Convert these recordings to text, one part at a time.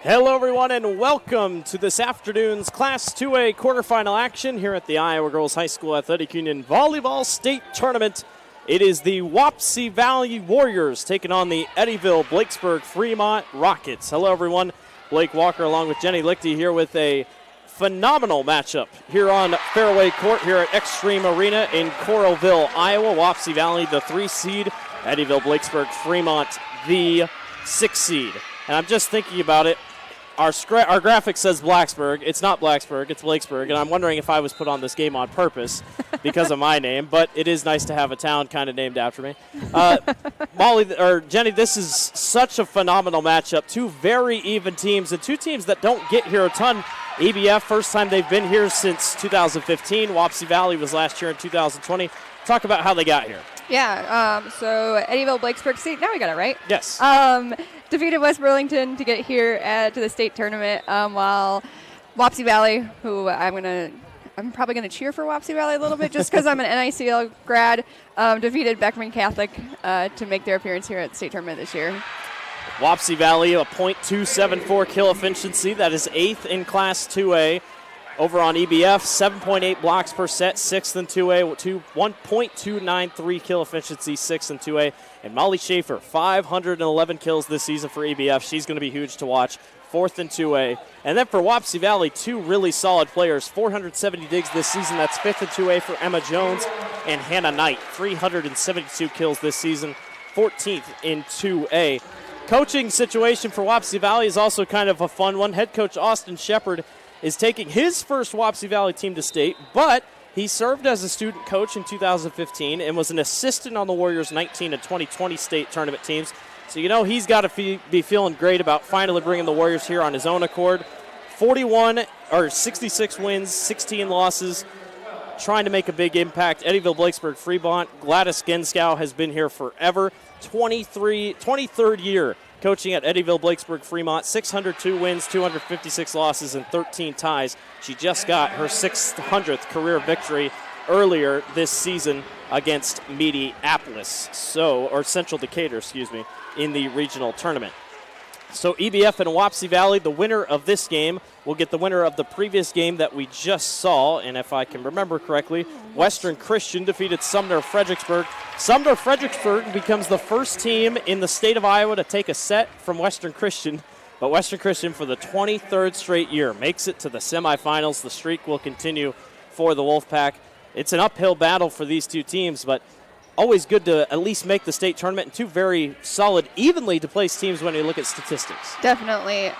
Hello, everyone, and welcome to this afternoon's Class 2A quarterfinal action here at the Iowa Girls High School Athletic Union Volleyball State Tournament. It is the Wapsie Valley Warriors taking on the Eddyville-Blakesburg-Fremont Rockets. Hello, everyone. Blake Walker along with Jenny Lichty here with a phenomenal matchup here on Fairway Court here at Extreme Arena in Coralville, Iowa. Wapsie Valley, the 3 seed. Eddyville-Blakesburg-Fremont, the 6 seed. And I'm just thinking about it. Our graphic says Blacksburg. It's not Blacksburg, it's Blakesburg, and I'm wondering if I was put on this game on purpose because of my name, but it is nice to have a town kind of named after me. Jenny, this is such a phenomenal matchup. 2 very even teams, and 2 teams that don't get here a ton. EBF, first time they've been here since 2015. Wapsie Valley was last year in 2020. Talk about how they got here. Yeah, so Eddyville-Blakesburg State, now we got it right. Yes. Defeated West Burlington to get here to the state tournament, while Wapsie Valley, who I'm probably going to cheer for Wapsie Valley a little bit just because I'm an NICL grad, defeated Beckman Catholic to make their appearance here at the state tournament this year. Wapsie Valley, a .274 kill efficiency. That is 8th in Class 2A. Over on EBF, 7.8 blocks per set, 6th in 2A, 1.293 kill efficiency, 6th in 2A. And Molly Schaefer, 511 kills this season for EBF. She's going to be huge to watch, 4th in 2A. And then for Wapsie Valley, 2 really solid players, 470 digs this season. That's 5th in 2A for Emma Jones and Hannah Knight, 372 kills this season, 14th in 2A. Coaching situation for Wapsie Valley is also kind of a fun one. Head coach Austin Shepard is taking his first Wapsie Valley team to state, but he served as a student coach in 2015 and was an assistant on the Warriors 19 and 2020 state tournament teams. So you know he's got to be feeling great about finally bringing the Warriors here on his own accord. 66 wins, 16 losses, trying to make a big impact. Eddyville-Blakesburg-Fremont, Gladys Genskow has been here forever. 23rd year coaching at Eddyville-Blakesburg-Fremont, 602 wins, 256 losses, and 13 ties. She just got her 600th career victory earlier this season against Central Decatur, in the regional tournament. So EBF and Wapsie Valley, the winner of this game will get the winner of the previous game that we just saw. And if I can remember correctly, Western Christian defeated Sumner Fredericksburg. Sumner Fredericksburg becomes the first team in the state of Iowa to take a set from Western Christian. But Western Christian, for the 23rd straight year, makes it to the semifinals. The streak will continue for the Wolfpack. It's an uphill battle for these 2 teams, but always good to at least make the state tournament, and 2 very solid, evenly placed teams when you look at statistics. Definitely.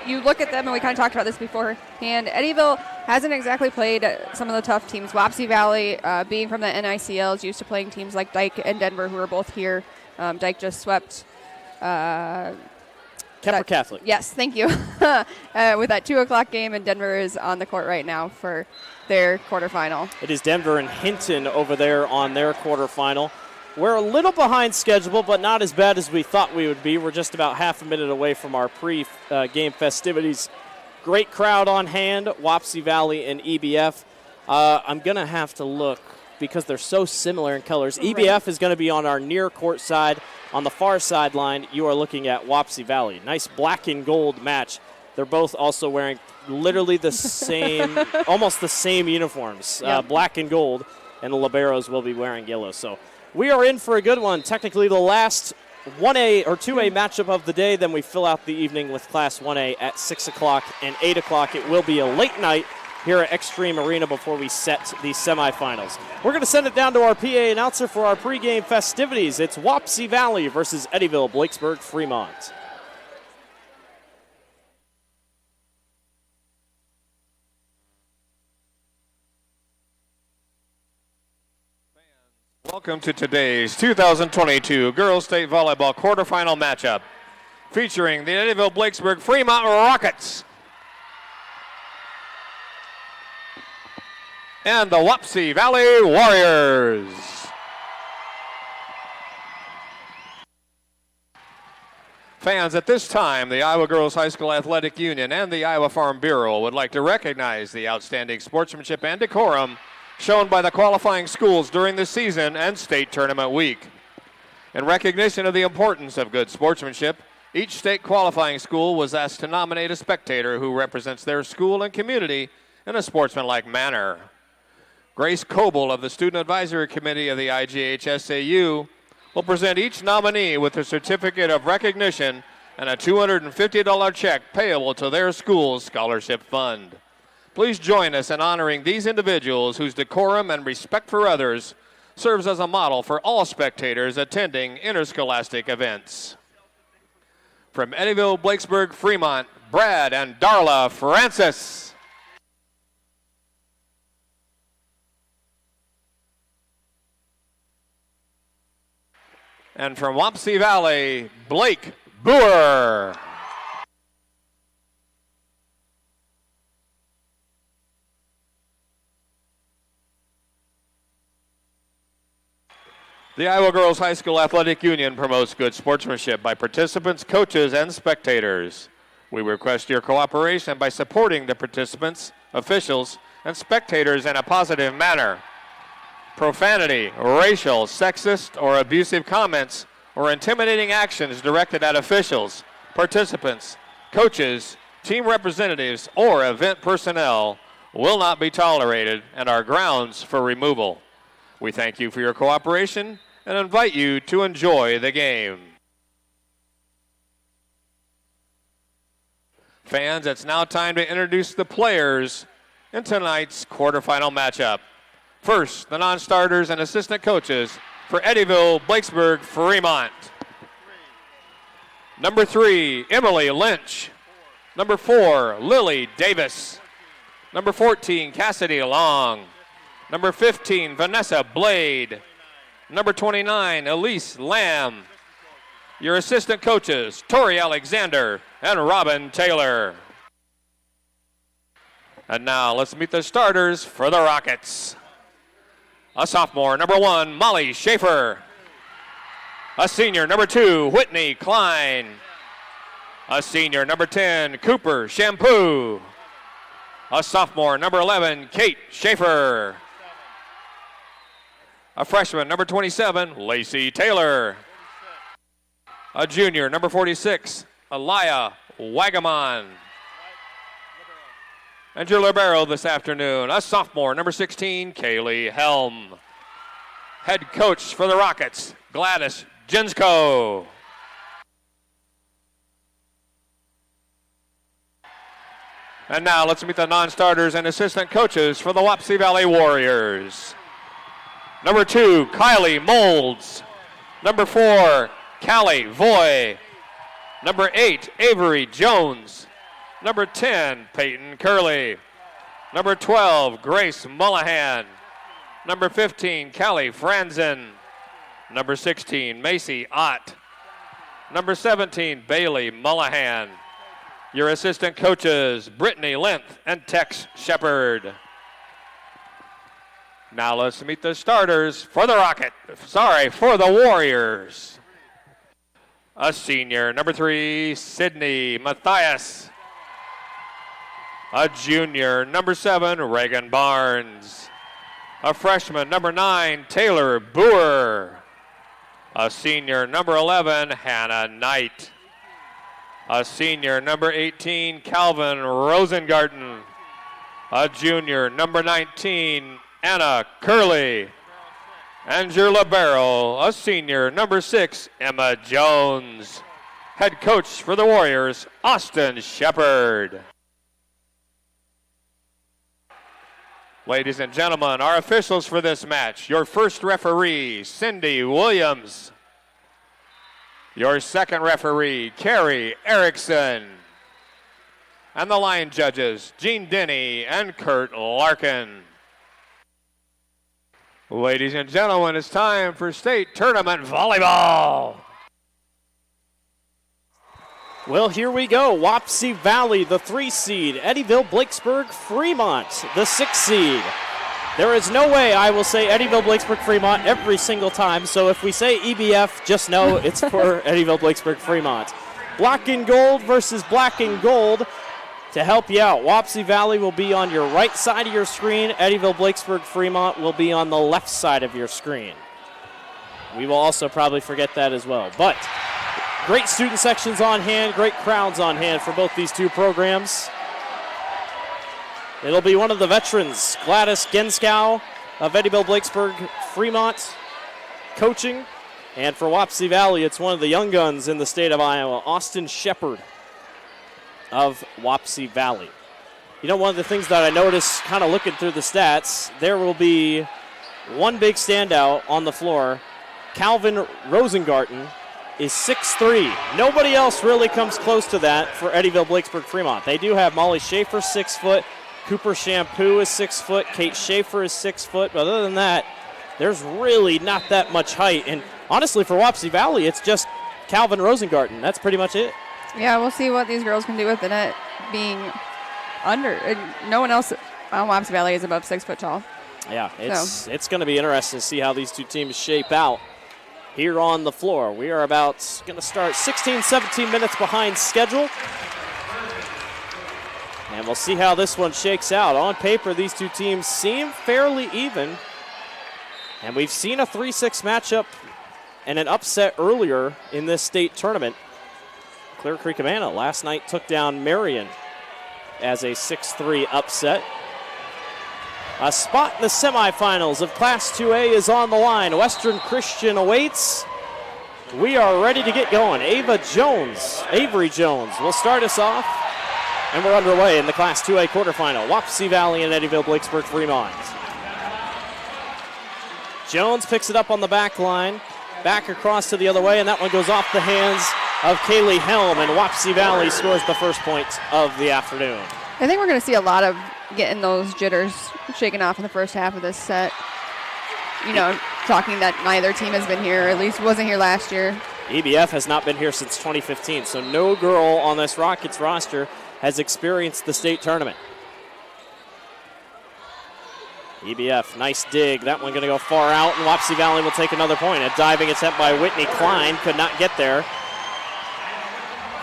You look at them, and we kind of talked about this beforehand. Eddyville hasn't exactly played some of the tough teams. Wapsie Valley, being from the NICL, is used to playing teams like Dyke and Denver, who are both here. Dyke just swept Kemper Catholic. Yes, thank you. With that 2 o'clock game, and Denver is on the court right now for their quarterfinal. It is Denver and Hinton over there on their quarterfinal. We're a little behind schedule, but not as bad as we thought we would be. We're just about half a minute away from our pre-game festivities. Great crowd on hand, Wapsie Valley and EBF. I'm going to have to look because they're so similar in colors. Right. EBF is going to be on our near court side. On the far sideline, you are looking at Wapsie Valley. Nice black and gold match. They're both also wearing literally the same, almost the same uniforms, yep. Black and gold, and the liberos will be wearing yellow. So we are in for a good one. Technically the last 1A or 2A matchup of the day. Then we fill out the evening with Class 1A at 6 o'clock and 8 o'clock. It will be a late night here at Extreme Arena before we set the semifinals. We're going to send it down to our PA announcer for our pregame festivities. It's Wapsie Valley versus Eddyville-Blakesburg-Fremont. Welcome to today's 2022 Girls State Volleyball quarterfinal matchup featuring the Eddyville-Blakesburg-Fremont Rockets and the Wapsie Valley Warriors. Fans, at this time, the Iowa Girls High School Athletic Union and the Iowa Farm Bureau would like to recognize the outstanding sportsmanship and decorum shown by the qualifying schools during the season and state tournament week. In recognition of the importance of good sportsmanship, Each state qualifying school was asked to nominate a spectator who represents their school and community in a sportsmanlike manner. Grace Coble of the Student Advisory Committee of the IGHSAU will present each nominee with a certificate of recognition and a $250 check payable to their school's scholarship fund. Please join us in honoring these individuals whose decorum and respect for others serves as a model for all spectators attending interscholastic events. From Eddyville-Blakesburg-Fremont, Brad and Darla Francis. And from Wapsie Valley, Blake Boer. The Iowa Girls High School Athletic Union promotes good sportsmanship by participants, coaches, and spectators. We request your cooperation by supporting the participants, officials, and spectators in a positive manner. Profanity, racial, sexist, or abusive comments or intimidating actions directed at officials, participants, coaches, team representatives, or event personnel will not be tolerated and are grounds for removal. We thank you for your cooperation and invite you to enjoy the game. Fans, it's now time to introduce the players in tonight's quarterfinal matchup. First, the non-starters and assistant coaches for Eddyville-Blakesburg-Fremont. Number 3, Emily Lynch. Number 4, Lily Davis. Number 14, Cassidy Long. Number 15, Vanessa Blade. Number 29, Elise Lamb. Your assistant coaches, Tori Alexander and Robin Taylor. And now let's meet the starters for the Rockets. A sophomore, number 1, Molly Schaefer. A senior, number 2, Whitney Klein. A senior, number 10, Cooper Shampoo. A sophomore, number 11, Kate Schaefer. A freshman, number 27, Lacey Taylor. A junior, number 46, Aliyah Wagamon. And your libero this afternoon, a sophomore, number 16, Kaylee Helm. Head coach for the Rockets, Gladys Jensko. And now let's meet the non-starters and assistant coaches for the Wapsie Valley Warriors. Number 2, Kylie Molds. Number 4, Callie Voy. Number 8, Avery Jones. Number 10, Peyton Curley. Number 12, Grace Mullahan. Number 15, Callie Franzen. Number 16, Macy Ott. Number 17, Bailey Mullahan. Your assistant coaches, Brittany Linth and Tex Shepard. Now let's meet the starters for the Warriors. A senior, number 3, Sydney Matthias. A junior, number 7, Reagan Barnes. A freshman, number 9, Taylor Boer. A senior, number 11, Hannah Knight. A senior, number 18, Calvin Rosengarten. A junior, number 19, Anna Curley. And your libero, a senior, number 6, Emma Jones. Head coach for the Warriors, Austin Shepard. Ladies and gentlemen, our officials for this match. Your first referee, Cindy Williams. Your second referee, Carrie Erickson. And the line judges, Gene Denny and Kurt Larkin. Ladies and gentlemen, it's time for state tournament volleyball. Well, here we go. Wapsie Valley, the 3 seed. Eddyville-Blakesburg-Fremont, the 6 seed. There is no way I will say Eddyville-Blakesburg-Fremont every single time, so if we say EBF, just know it's for Eddyville-Blakesburg-Fremont. Black and gold versus black and gold. To help you out, Wapsie Valley will be on your right side of your screen. Eddyville-Blakesburg-Fremont will be on the left side of your screen. We will also probably forget that as well. But Great student sections on hand, great crowds on hand for both these two programs. It'll be one of the veterans, Gladys Genskow of Eddyville-Blakesburg-Fremont, coaching. And for Wapsie Valley, it's one of the young guns in the state of Iowa, Austin Shepard of Wapsie Valley. You know, one of the things that I noticed kind of looking through the stats, there will be one big standout on the floor. Calvin Rosengarten is 6'3". Nobody else really comes close to that for Eddyville-Blakesburg-Fremont. They do have Molly Schaefer, 6 foot. Cooper Shampoo is 6 foot. Kate Schaefer is 6 foot. But other than that, there's really not that much height. And honestly, for Wapsie Valley, it's just Calvin Rosengarten. That's pretty much it. Yeah, we'll see what these girls can do with the net being under. No one else on Wapsie Valley is above 6 foot tall. Yeah, it's going to be interesting to see how these two teams shape out here on the floor. We are about going to start 16, 17 minutes behind schedule. And we'll see how this one shakes out. On paper, these two teams seem fairly even. And we've seen a 3-6 matchup and an upset earlier in this state tournament. Clear Creek Amana last night took down Marion as a 6-3 upset. A spot in the semifinals of Class 2A is on the line. Western Christian awaits. We are ready to get going. Avery Jones will start us off. And we're underway in the Class 2A quarterfinal. Wapsie Valley and Eddyville-Blakesburg-Fremont. Jones picks it up on the back line. Back across to the other way, and that one goes off the hands of Kaylee Helm, and Wapsie Valley scores the first point of the afternoon. I think we're going to see a lot of getting those jitters shaken off in the first half of this set. You know, talking that neither team has been here, or at least wasn't here last year. EBF has not been here since 2015, so no girl on this Rockets roster has experienced the state tournament. EBF, nice dig. That one going to go far out, and Wapsie Valley will take another point. A diving attempt by Whitney Klein could not get there.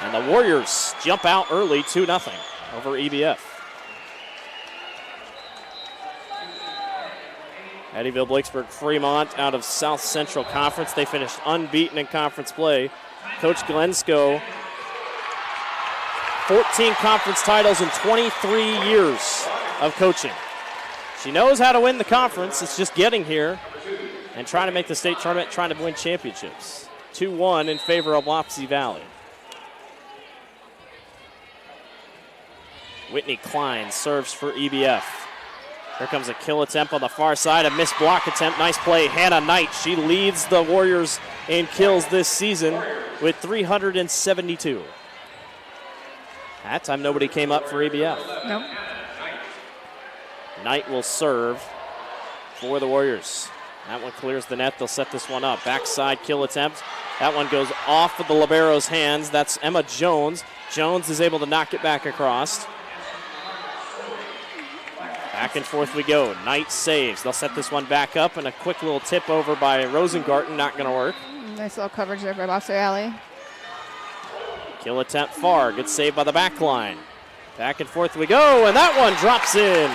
And the Warriors jump out early, 2-0 over EBF. Eddyville-Blakesburg-Fremont out of South Central Conference. They finished unbeaten in conference play. Coach Glensko, 14 conference titles in 23 years of coaching. She knows how to win the conference. It's just getting here and trying to make the state tournament, trying to win championships. 2-1 in favor of Wapsie Valley. Whitney Klein serves for EBF. Here comes a kill attempt on the far side, a missed block attempt. Nice play, Hannah Knight. She leads the Warriors in kills this season with 372. That time nobody came up for EBF. Nope. Knight will serve for the Warriors. That one clears the net. They'll set this one up. Backside kill attempt. That one goes off of the libero's hands. That's Emma Jones. Jones is able to knock it back across. Back and forth we go. Knight saves. They'll set this one back up, and a quick little tip over by Rosengarten. Not going to work. Nice little coverage there by Wapsie Valley. Kill attempt far. Good save by the back line. Back and forth we go, and that one drops in.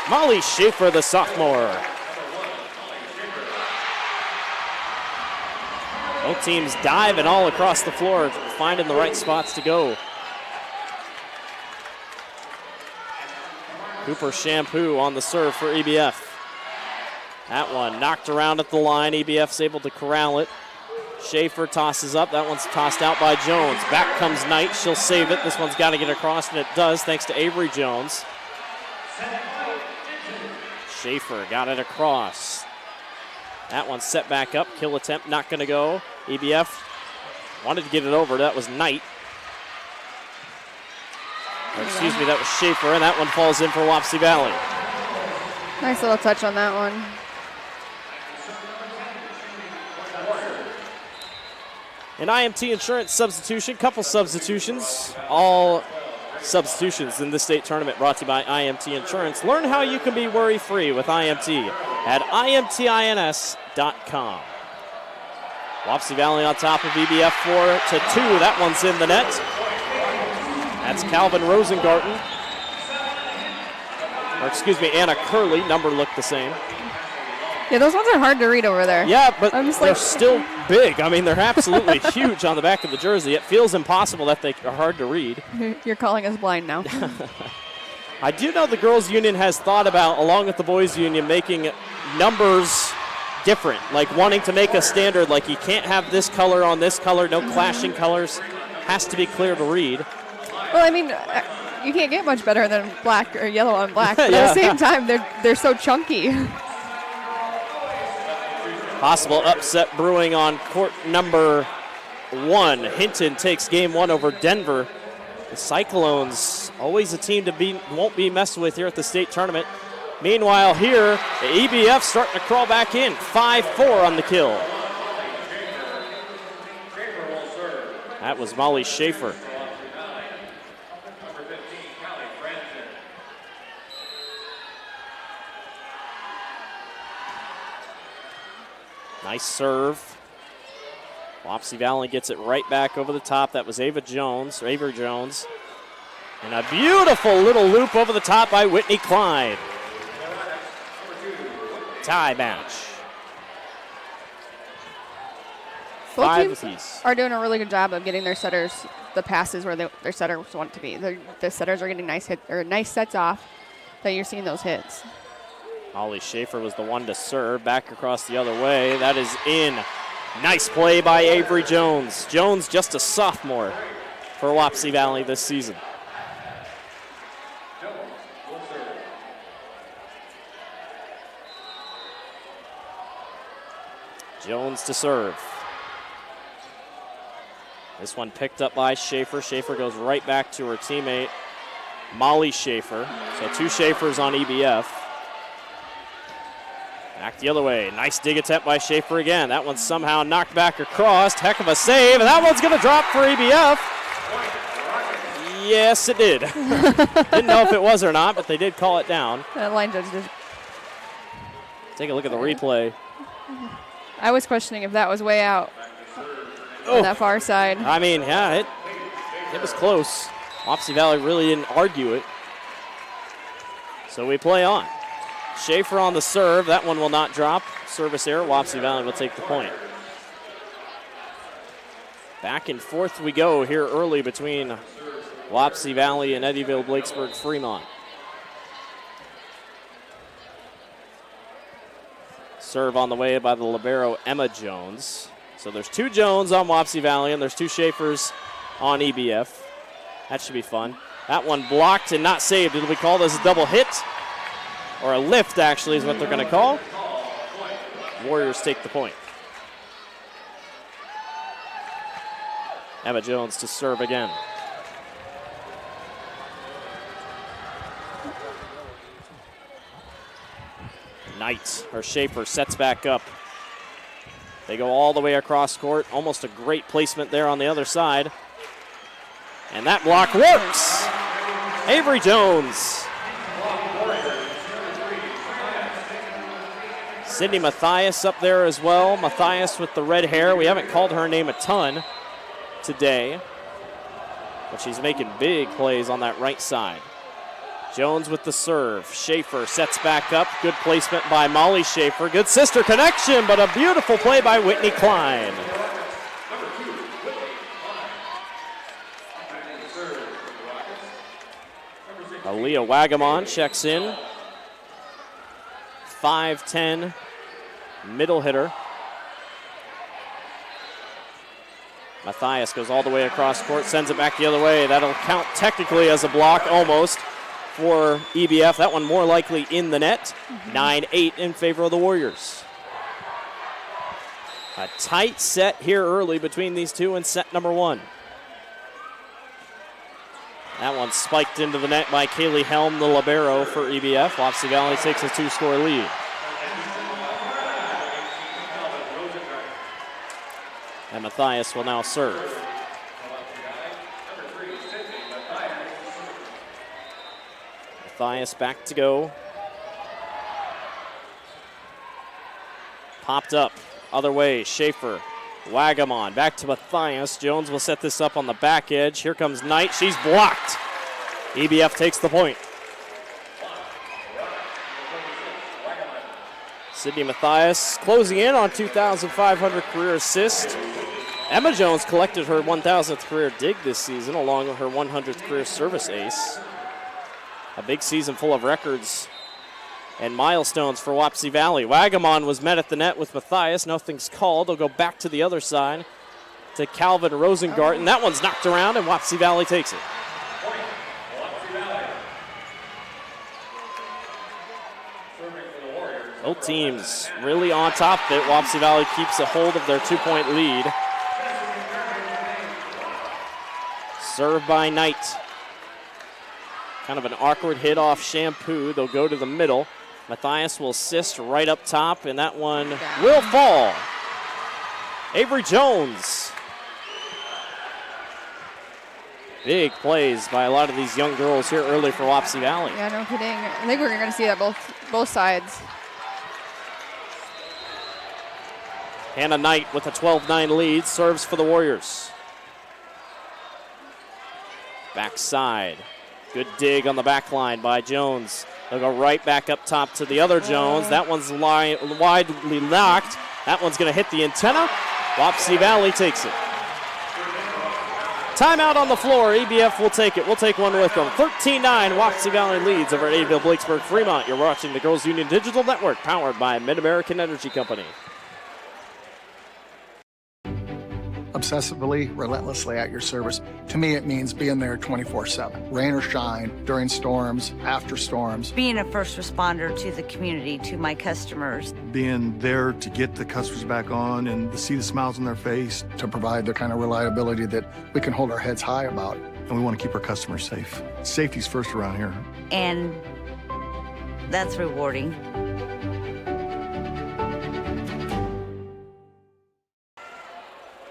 Molly Schaefer, the sophomore. Both teams diving all across the floor, finding the right spots to go. Cooper Shampoo on the serve for EBF. That one knocked around at the line. EBF's able to corral it. Schaefer tosses up. That one's tossed out by Jones. Back comes Knight. She'll save it. This one's got to get across, and it does thanks to Avery Jones. Schaefer got it across. That one set back up. Kill attempt not going to go. EBF wanted to get it over. That was Knight. Or excuse me, that was Schaefer, and that one falls in for Wapsie Valley. Nice little touch on that one. An IMT insurance substitution, couple substitutions, all substitutions in this state tournament brought to you by IMT Insurance. Learn how you can be worry-free with IMT at imtins.com. Wapsie Valley on top of EBF 4-2. That one's in the net. That's Calvin Rosengarten. Or excuse me, Anna Curley. Number looked the same. Yeah, those ones are hard to read over there. Yeah, but they're still big. I mean, they're absolutely huge on the back of the jersey. It feels impossible that they are hard to read. You're calling us blind now. I do know the girls' union has thought about, along with the boys' union, making numbers different, like wanting to make a standard, like you can't have this color on this color, no clashing colors, has to be clear to read. Well, I mean, you can't get much better than black or yellow on black, but at the same time, they're so chunky. Possible upset brewing on court number 1. Hinton takes game 1 over Denver. The Cyclones, always a team to be, won't be messed with here at the state tournament. Meanwhile here, the EBF starting to crawl back in. 5-4 on the kill. That was Molly Schaefer. Nice serve. Wapsie Valley gets it right back over the top. That was Avery Jones. And a beautiful little loop over the top by Whitney Klein. Tie match. Both teams are doing a really good job of getting their setters the passes where their setters want to be. The setters are getting nice sets off that you're seeing those hits. Molly Schaefer was the one to serve. Back across the other way. That is in. Nice play by Avery Jones. Jones just a sophomore for Wapsie Valley this season. Jones to serve. This one picked up by Schaefer. Schaefer goes right back to her teammate, Molly Schaefer. So 2 Schaefers on EBF. Back the other way. Nice dig attempt by Schaefer again. That one somehow knocked back across. Heck of a save. And that one's going to drop for EBF. Yes, it did. Didn't know if it was or not, but they did call it down. That line judge did. Take a look at the replay. I was questioning if that was way out on that far side. I mean, yeah, it was close. Wapsie Valley really didn't argue it. So we play on. Schaefer on the serve. That one will not drop. Service error. Wapsie Valley will take the point. Back and forth we go here early between Wapsie Valley and Eddyville-Blakesburg-Fremont. Serve on the way by the libero, Emma Jones. So there's 2 Jones on Wapsie Valley, and there's 2 Schaefers on EBF. That should be fun. That one blocked and not saved. It'll be called as a double hit. Or a lift, actually, is what they're going to call. Warriors take the point. Emma Jones to serve again. Knight, or Schaefer, sets back up. They go all the way across court. Almost a great placement there on the other side. And that block works. Avery Jones. Sydney Mathias up there as well. Mathias with the red hair. We haven't called her name a ton today, but she's making big plays on that right side. Jones with the serve. Schaefer sets back up. Good placement by Molly Schaefer. Good sister connection, but a beautiful play by Whitney Klein. Aaliyah Wagamon checks in. 5'10", middle hitter. Mathias goes all the way across court, sends it back the other way. That'll count technically as a block almost for EBF. That one more likely in the net. 9-8 in favor of the Warriors. A tight set here early between these two in set number 1. That one spiked into the net by Kaylee Helm, the libero for EBF. Wapsie Valley takes a 2-score lead. And Mathias will now serve. Mathias back to go. Popped up, other way, Schaefer. Wagamon back to Mathias. Jones will set this up on the back edge. Here comes Knight. She's blocked. EBF takes the point. Sydney Matthias closing in on 2,500 career assists. Emma Jones collected her 1,000th career dig this season, along with her 100th career service ace. A big season full of records and milestones for Wapsie Valley. Wagamon was met at the net with Matthias. Nothing's called. They'll go back to the other side to Calvin Rosengarten. That one's knocked around, and Wapsie Valley takes it. Both teams really on top of it. Wapsie Valley keeps a hold of their 2-point lead. Served by Knight. Kind of an awkward hit off Shampoo. They'll go to the middle. Matthias will assist right up top, and that one will fall. Avery Jones. Big plays by a lot of these young girls here early for Wapsie Valley. Yeah, no kidding. I think we're going to see that both sides. Hannah Knight with a 12-9 lead, serves for the Warriors. Backside. Good dig on the back line by Jones. They'll go right back up top to the other Jones. That one's widely knocked. That one's going to hit the antenna. Wapsie Valley takes it. Timeout on the floor. EBF will take it. We'll take one with them. 13-9, Wapsie Valley leads over at Eddyville-Blakesburg-Fremont. You're watching the Girls Union Digital Network, powered by Mid-American Energy Company. Obsessively, relentlessly at your service. To me, it means being there 24/7, rain or shine, during storms, after storms. Being a first responder to the community, to my customers. Being there to get the customers back on and to see the smiles on their face. To provide the kind of reliability that we can hold our heads high about. And we want to keep our customers safe. Safety's first around here. And that's rewarding.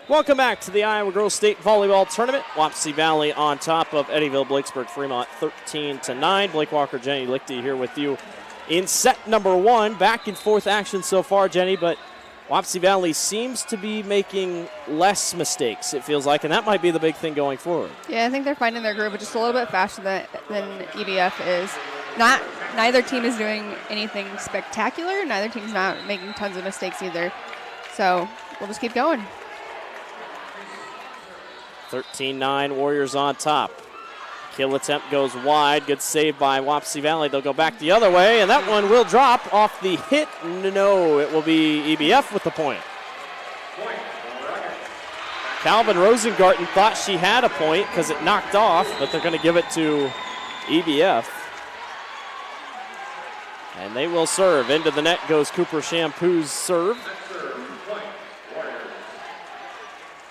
Welcome back to the Iowa Girls State Volleyball Tournament. Wapsie Valley on top of Eddyville-Blakesburg-Fremont 13-9. Blake Walker, Jenny Lichty here with you in set number one. Back and forth action so far, Jenny, but Wapsie Valley seems to be making less mistakes, it feels like, and that might be the big thing going forward. Yeah, I think they're finding their groove just a little bit faster than EBF is. Neither team is doing anything spectacular. Neither team's not making tons of mistakes either. So we'll just keep going. 13-9, Warriors on top. Kill attempt goes wide. Good save by Wapsie Valley. They'll go back the other way, and that one will drop off the hit. No, it will be EBF with the point. Calvin Rosengarten thought she had a point because it knocked off, but they're going to give it to EBF. And they will serve. Into the net goes Cooper Shampoo's serve.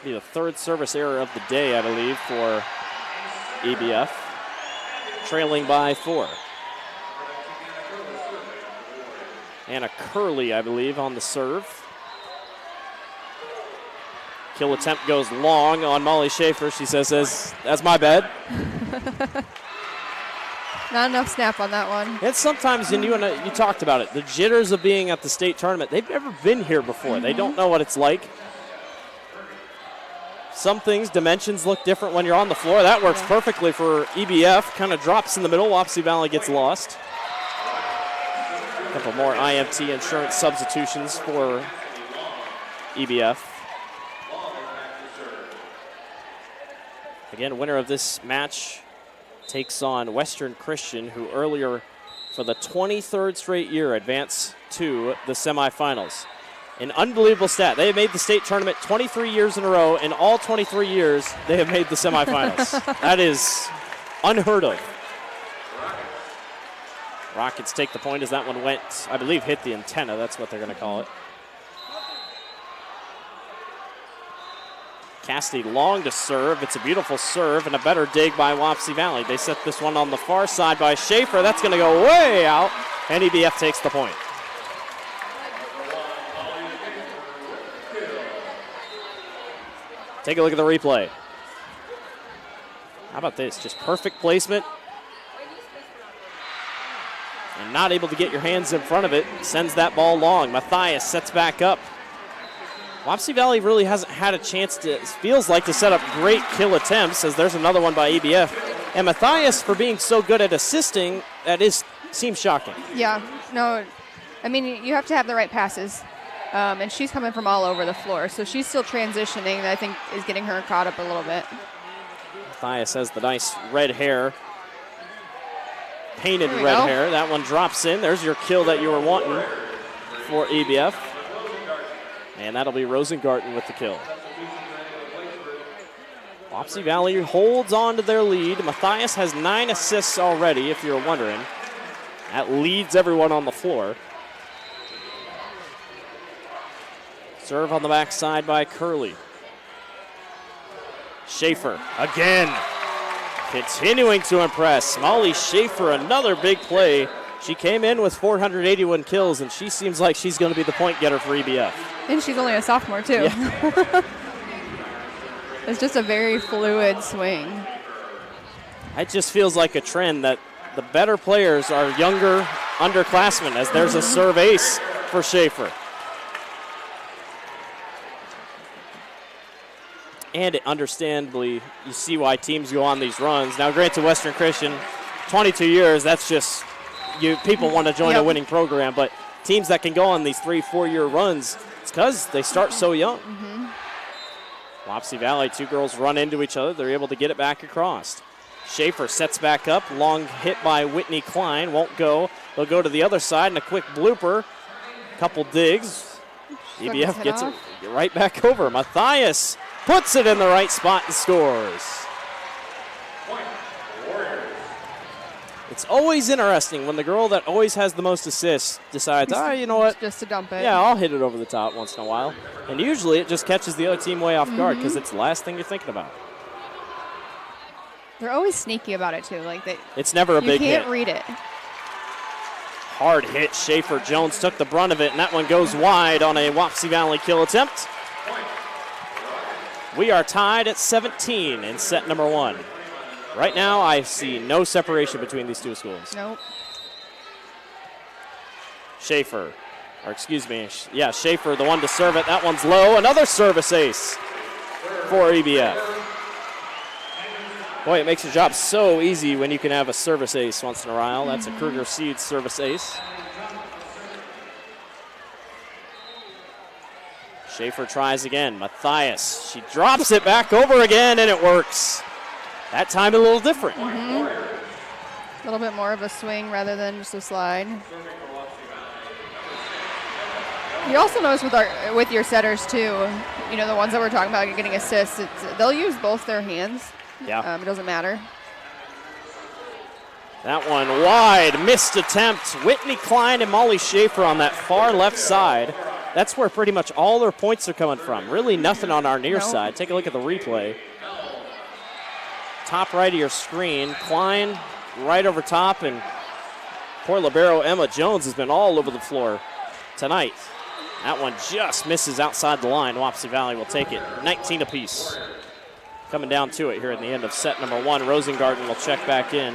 Be the third service error of the day, I believe, for EBF. Trailing by 4. Anna Curley, I believe, on the serve. Kill attempt goes long on Molly Schaefer. She says, that's my bad. Not enough snap on that one. And sometimes, and you talked about it, the jitters of being at the state tournament. They've never been here before. They don't know what it's like. Some things, dimensions look different when you're on the floor. That works perfectly for EBF. Kind of drops in the middle. Wapsie Valley gets lost. A couple more IMT insurance substitutions for EBF. Again, winner of this match takes on Western Christian, who earlier, for the 23rd straight year, advanced to the semifinals. An unbelievable stat. They have made the state tournament 23 years in a row. In all 23 years, they have made the semifinals. That is unheard of. Rockets take the point as that one went, I believe, hit the antenna. That's what they're going to call it. Cassidy long to serve. It's a beautiful serve and a better dig by Wapsie Valley. They set this one on the far side by Schaefer. That's going to go way out, and EBF takes the point. Take a look at the replay. How about this? Just perfect placement. And not able to get your hands in front of it. Sends that ball long. Matthias sets back up. Wapsie Valley really hasn't had a chance to, it feels like, to set up great kill attempts, as there's another one by EBF. And Matthias, for being so good at assisting, seems shocking. Yeah, no, I mean, you have to have the right passes. And she's coming from all over the floor, so she's still transitioning. That I think is getting her caught up a little bit. Matthias has the nice red hair. Painted red hair. That one drops in. There's your kill that you were wanting for EBF. And that'll be Rosengarten with the kill. Wapsie Valley holds on to their lead. Matthias has 9 assists already, if you're wondering. That leads everyone on the floor. Serve on the backside by Curley. Schaefer again. Continuing to impress. Molly Schaefer, another big play. She came in with 481 kills, and she seems like she's going to be the point getter for EBF. And she's only a sophomore, too. Yeah. It's just a very fluid swing. It just feels like a trend that the better players are younger underclassmen, as there's a serve ace for Schaefer. And understandably, you see why teams go on these runs. Now, granted, Western Christian, 22 years, that's just, people want to join a winning program, but teams that can go on these 3-4 year runs, it's because they start so young. Wapsie Valley, 2 girls run into each other. They're able to get it back across. Schaefer sets back up. Long hit by Whitney Klein. Won't go. They'll go to the other side, and a quick blooper. Couple digs. EBF gets it right back over. Matthias puts it in the right spot and scores. It's always interesting when the girl that always has the most assists decides, you know what? Just to dump it. Yeah, I'll hit it over the top once in a while. And usually it just catches the other team way off guard because it's the last thing you're thinking about. They're always sneaky about it, too. Like it's never a big hit. You can't read it. Hard hit. Schaefer Jones took the brunt of it, and that one goes wide on a Wapsie Valley kill attempt. We are tied at 17 in set number 1. Right now, I see no separation between these two schools. Nope. Schaefer, Schaefer, the one to serve it. That one's low. Another service ace for EBF. Boy, it makes your job so easy when you can have a service ace once in a while. That's a Kruger Seeds service ace. Schaefer tries again. Matthias, she drops it back over again, and it works. That time a little different. A little bit more of a swing rather than just a slide. You also notice with your setters too, the ones that we're talking about getting assists, they'll use both their hands. Yeah. It doesn't matter. That one wide, missed attempt. Whitney Klein and Molly Schaefer on that far left side. That's where pretty much all their points are coming from. Really nothing on our near side. Take a look at the replay. Top right of your screen. Klein right over top, and poor libero Emma Jones has been all over the floor tonight. That one just misses outside the line. Wapsie Valley will take it. 19 apiece. Coming down to it here at the end of set number 1. Rosengarten will check back in.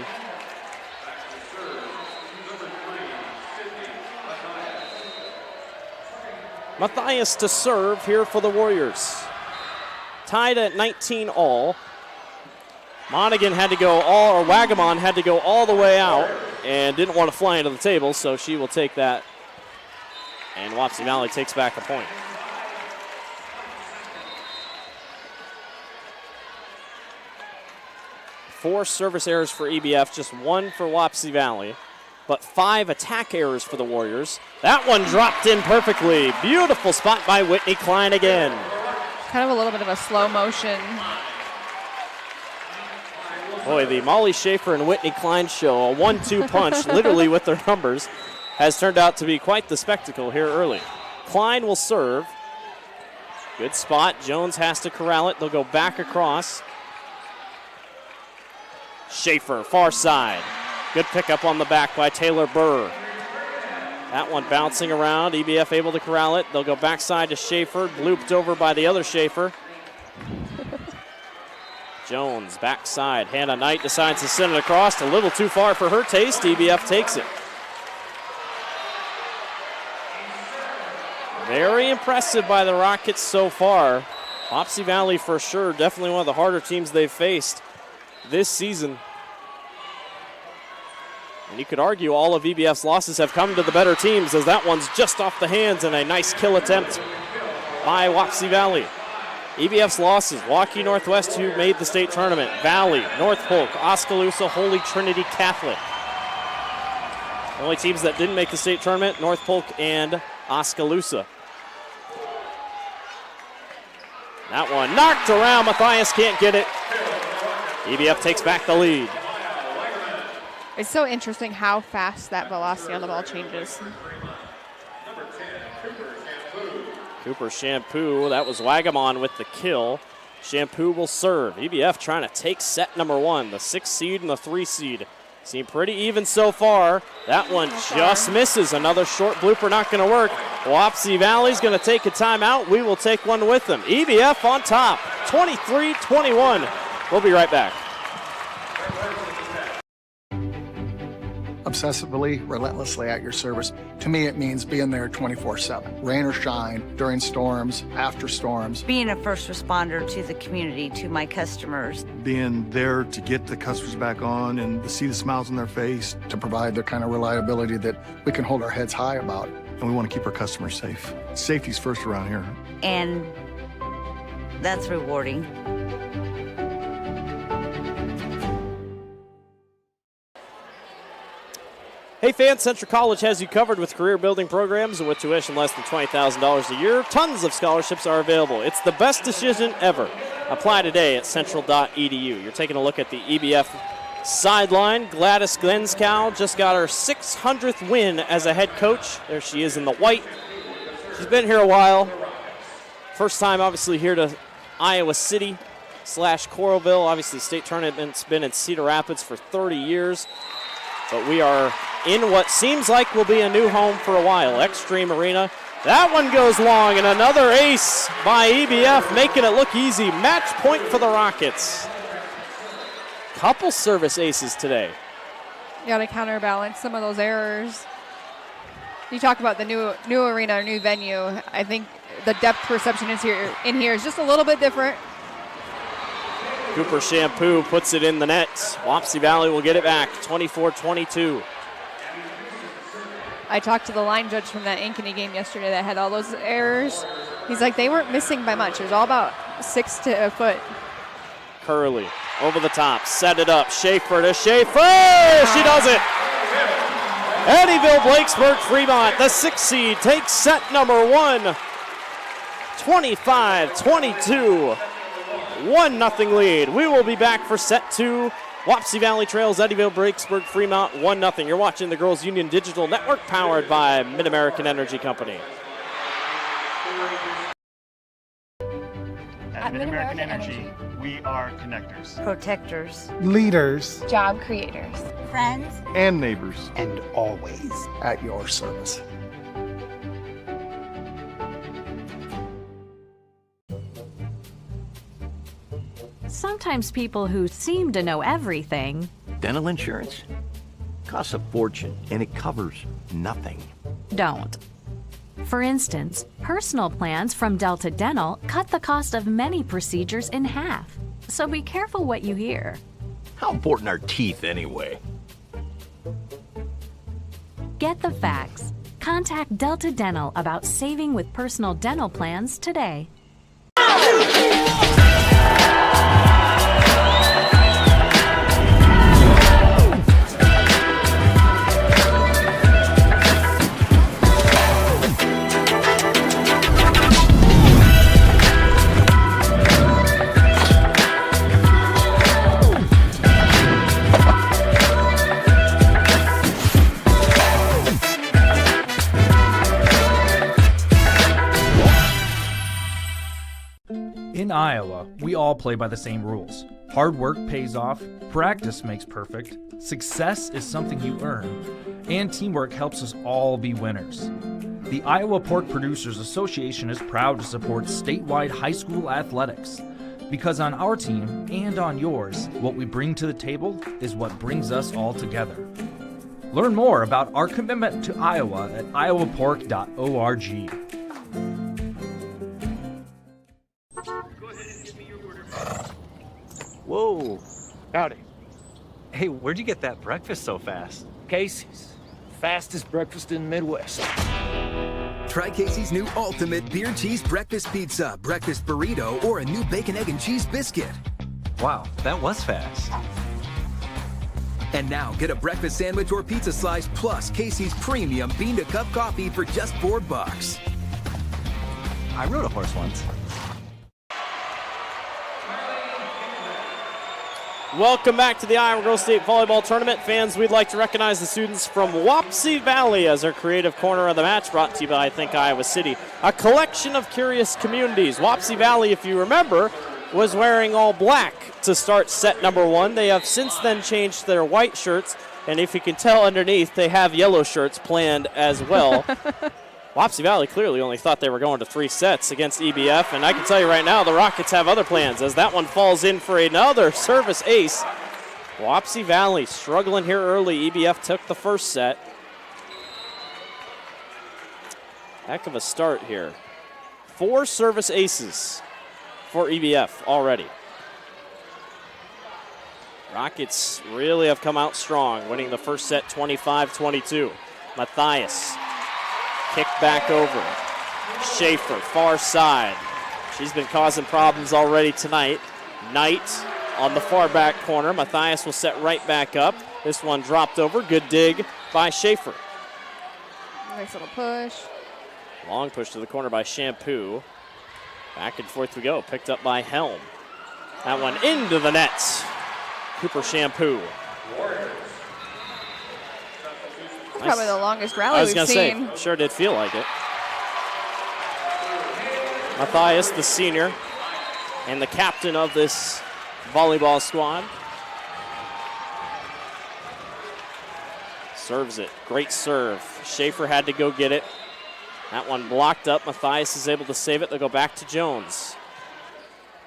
Matthias to serve here for the Warriors. Tied at 19 all. Monaghan had to go Wagamon had to go all the way out and didn't want to fly into the table, so she will take that. And Wapsie Valley takes back a point. Four service errors for EBF, just 1 for Wapsie Valley, but 5 attack errors for the Warriors. That one dropped in perfectly. Beautiful spot by Whitney Klein again. Kind of a little bit of a slow motion. Boy, the Molly Schaefer and Whitney Klein show, a 1-2 punch, literally with their numbers, has turned out to be quite the spectacle here early. Klein will serve. Good spot. Jones has to corral it. They'll go back across. Schaefer, far side. Good pickup on the back by Taylor Burr. That one bouncing around. EBF able to corral it. They'll go backside to Schaefer. Blooped over by the other Schaefer. Jones, backside. Hannah Knight decides to send it across. A little too far for her taste. EBF takes it. Very impressive by the Rockets so far. Wapsie Valley for sure, definitely one of the harder teams they've faced this season. And you could argue all of EBF's losses have come to the better teams, as that one's just off the hands and a nice kill attempt by Wapsie Valley. EBF's losses, Waukee Northwest, who made the state tournament, Valley, North Polk, Oskaloosa, Holy Trinity Catholic. The only teams that didn't make the state tournament, North Polk and Oskaloosa. That one knocked around. Matthias can't get it. EBF takes back the lead. It's so interesting how fast that velocity on the ball changes. Cooper Shampoo, that was Wagamon with the kill. Shampoo will serve. EBF trying to take set number 1, the 6 seed and the 3 seed. Seem pretty even so far. That one just misses. Another short blooper not going to work. Wapsie Valley's going to take a timeout. We will take one with them. EBF on top, 23-21. We'll be right back. Obsessively, relentlessly at your service. To me, it means being there 24/7. Rain or shine, during storms, after storms. Being a first responder to the community, to my customers. Being there to get the customers back on and to see the smiles on their face. To provide the kind of reliability that we can hold our heads high about. And we want to keep our customers safe. Safety's first around here. And that's rewarding. Hey fans, Central College has you covered with career building programs, and with tuition less than $20,000 a year, tons of scholarships are available. It's the best decision ever. Apply today at central.edu. You're taking a look at the EBF sideline. Gladys Glenskow just got her 600th win as a head coach. There she is in the white. She's been here a while. First time, obviously, here to Iowa City / Coralville. Obviously, state tournament's been in Cedar Rapids for 30 years. But we are in what seems like will be a new home for a while, Extreme Arena. That one goes long, and another ace by EBF, making it look easy. Match point for the Rockets. Couple service aces today. You got to counterbalance some of those errors. You talk about the new arena or new venue. I think the depth perception in here is just a little bit different. Cooper Shampoo puts it in the net. Wapsie Valley will get it back, 24-22. I talked to the line judge from that Ankeny game yesterday that had all those errors. He's like, they weren't missing by much. It was all about 6 to a foot. Curley over the top, set it up. Schaefer to Schaefer. She does it. Eddyville-Blakesburg-Fremont, the 6th seed, takes set number 1. 25-22. 1-0 lead. We will be back for set 2. Wapsie Valley trails Eddyville-Blakesburg-Fremont 1-0. You're watching the Girls Union Digital Network, powered by Mid-American Energy Company. At Mid-American Energy, we are connectors, Protectors. leaders, job creators, friends, And neighbors. and always At your service. Sometimes people who seem to know everything Dental insurance costs a fortune, and it covers nothing. don't. For instance, personal plans from Delta Dental cut the cost of many procedures in half. So be careful what you hear. How important are teeth anyway? Get the facts. Contact Delta Dental about saving with personal dental plans today. In Iowa, we all play by the same rules. Hard work pays off, practice makes perfect, success is something you earn, and teamwork helps us all be winners. The Iowa Pork Producers Association is proud to support statewide high school athletics. Because on our team and on yours, what we bring to the table is what brings us all together. Learn more about our commitment to Iowa at iowapork.org. Whoa. Howdy. Hey, where'd you get that breakfast so fast? Casey's, fastest breakfast in the Midwest. Try Casey's new Ultimate Beer Cheese Breakfast Pizza, Breakfast Burrito, or a new Bacon, Egg, and Cheese Biscuit. Wow, that was fast. And now, get a breakfast sandwich or pizza slice plus Casey's Premium Bean-to-Cup Coffee for just $4. I rode a horse once. Welcome back to the Iowa Girls State Volleyball Tournament. Fans, we'd like to recognize the students from Wapsie Valley as our creative corner of the match, brought to you by Think Iowa City, a collection of curious communities. Wapsie Valley, if you remember, was wearing all black to start set number 1. They have since then changed their white shirts, and if you can tell underneath, they have yellow shirts planned as well. Wapsie Valley clearly only thought they were going to 3 sets against EBF, and I can tell you right now the Rockets have other plans as that one falls in for another service ace. Wapsie Valley struggling here early. EBF took the first set. Heck of a start here. 4 service aces for EBF already. Rockets really have come out strong, winning the first set 25-22. Matthias, kick back over. Schaefer, far side. She's been causing problems already tonight. Knight on the far back corner. Matthias will set right back up. This one dropped over. Good dig by Schaefer. Nice little push. Long push to the corner by Shampoo. Back and forth we go. Picked up by Helm. That one into the net. Cooper Shampoo. That's probably the longest rally we've seen. I was going to say, sure did feel like it. Matthias, the senior, and the captain of this volleyball squad. Serves it. Great serve. Schaefer had to go get it. That one blocked up. Matthias is able to save it. They'll go back to Jones.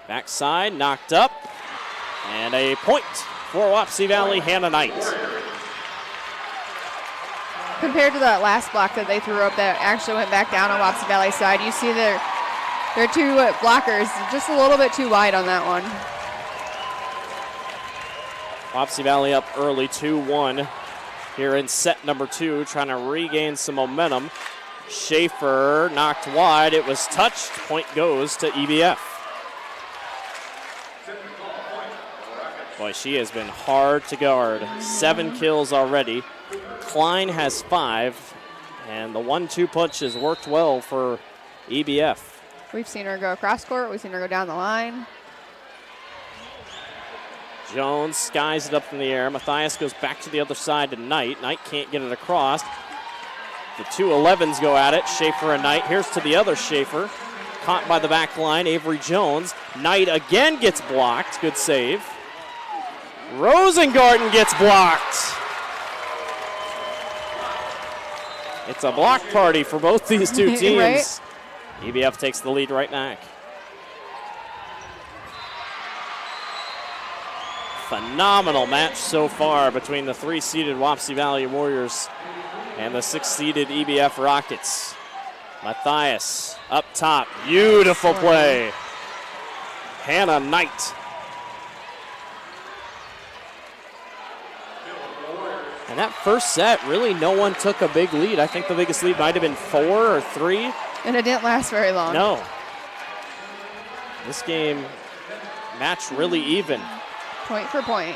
Backside, knocked up. And a point for Wapsie Valley, Hannah Knight. Compared to that last block that they threw up that actually went back down on Wapsie Valley's side, you see their 2 blockers just a little bit too wide on that one. Wapsie Valley up early 2-1 here in set number 2, trying to regain some momentum. Schaefer knocked wide. It was touched. Point goes to EBF. Boy, she has been hard to guard. 7 kills already. Klein has 5, and the 1-2 punch has worked well for EBF. We've seen her go across court. We've seen her go down the line. Jones skies it up in the air. Matthias goes back to the other side to Knight. Knight can't get it across. The 2 11s go at it. Schaefer and Knight. Here's to the other Schaefer. Caught by the back line, Avery Jones. Knight again gets blocked. Good save. Rosengarten gets blocked. It's a block party for both these two teams. Right? EBF takes the lead right back. Phenomenal match so far between the 3-seeded Wapsie Valley Warriors and the 6-seeded EBF Rockets. Matthias up top. Beautiful play. Hannah Knight. And that first set, really no one took a big lead. I think the biggest lead might have been 4 or 3. And it didn't last very long. No. This game, match really even. Point for point.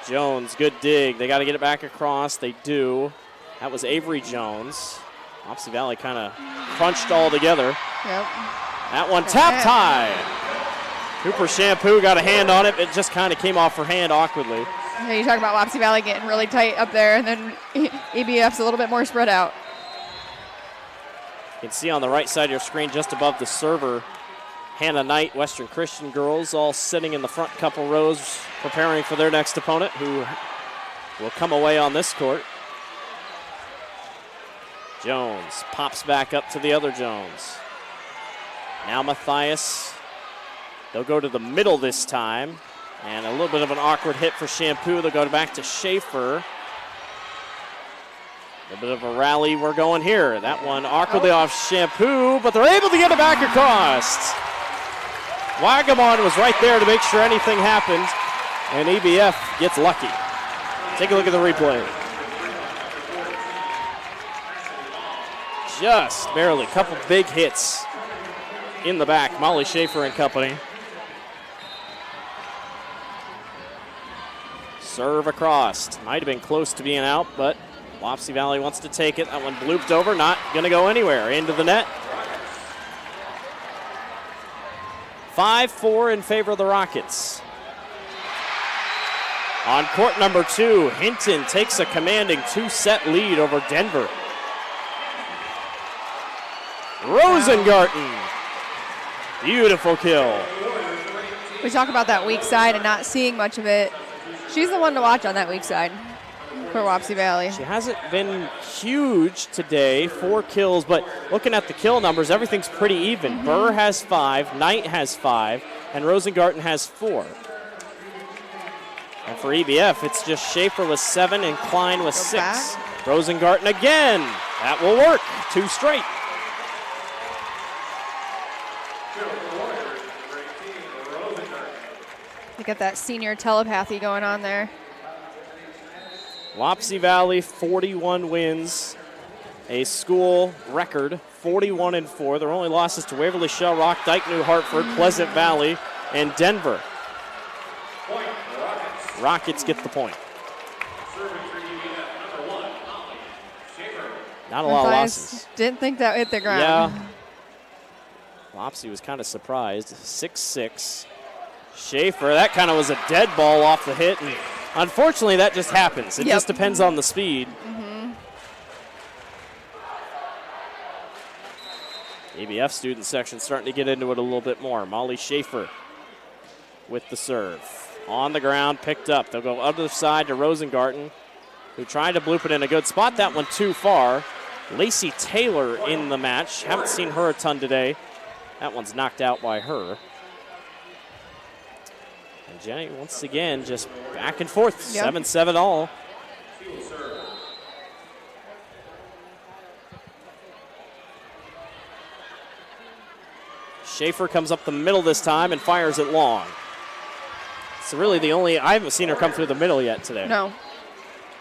Jones, good dig. They got to get it back across. They do. That was Avery Jones. Wapsie Valley kind of crunched all together. Yep. That one tapped high. Cooper Shampoo got a hand on it. It just kind of came off her hand awkwardly. Yeah, you talk about Wapsie Valley getting really tight up there, and then EBF's a little bit more spread out. You can see on the right side of your screen, just above the server, Hannah Knight, Western Christian girls, all sitting in the front couple rows, preparing for their next opponent, who will come away on this court. Jones pops back up to the other Jones. Now Matthias. They'll go to the middle this time. And a little bit of an awkward hit for Shampoo. They'll go back to Schaefer. A little bit of a rally we're going here. That one awkwardly off Shampoo, but they're able to get it back across. Wagamon was right there to make sure anything happened, and EBF gets lucky. Take a look at the replay. just barely. Couple big hits in the back. Molly Schaefer and company. Serve across. Might have been close to being out, but Wapsie Valley wants to take it. That one blooped over, not going to go anywhere. Into the net. 5-4 in favor of the Rockets. On court number 2, Hinton takes a commanding 2-set lead over Denver. Rosengarten. Beautiful kill. We talk about that weak side and not seeing much of it. She's the one to watch on that weak side for Wapsie Valley. She hasn't been huge today, 4 kills, but looking at the kill numbers, everything's pretty even. Burr has 5, Knight has 5, and Rosengarten has 4. And for EBF, it's just Schaefer with 7 and Klein with 6. Rosengarten again. That will work. 2 straight. You get that senior telepathy going on there. Wapsie Valley, 41 wins, a school record, 41-4. Their only losses to Waverly Shell Rock, Dike New Hartford, Pleasant Valley, and Denver. Rockets get the point. Not a lot of losses. Didn't think that hit the ground. Yeah. Wapsie was kind of surprised. 6-6. Schaefer, that kind of was a dead ball off the hit, and unfortunately that just happens. It just depends on the speed. ABF student section starting to get into it a little bit more. Molly Schaefer with the serve. On the ground, picked up. They'll go other side to Rosengarten, who tried to bloop it in a good spot. That one too far. Lacey Taylor in the match. Haven't seen her a ton today. That one's knocked out by her. And Jenny, once again, just back and forth. 7-7 all. Schaefer comes up the middle this time and fires it long. It's really the only, I haven't seen her come through the middle yet today. No.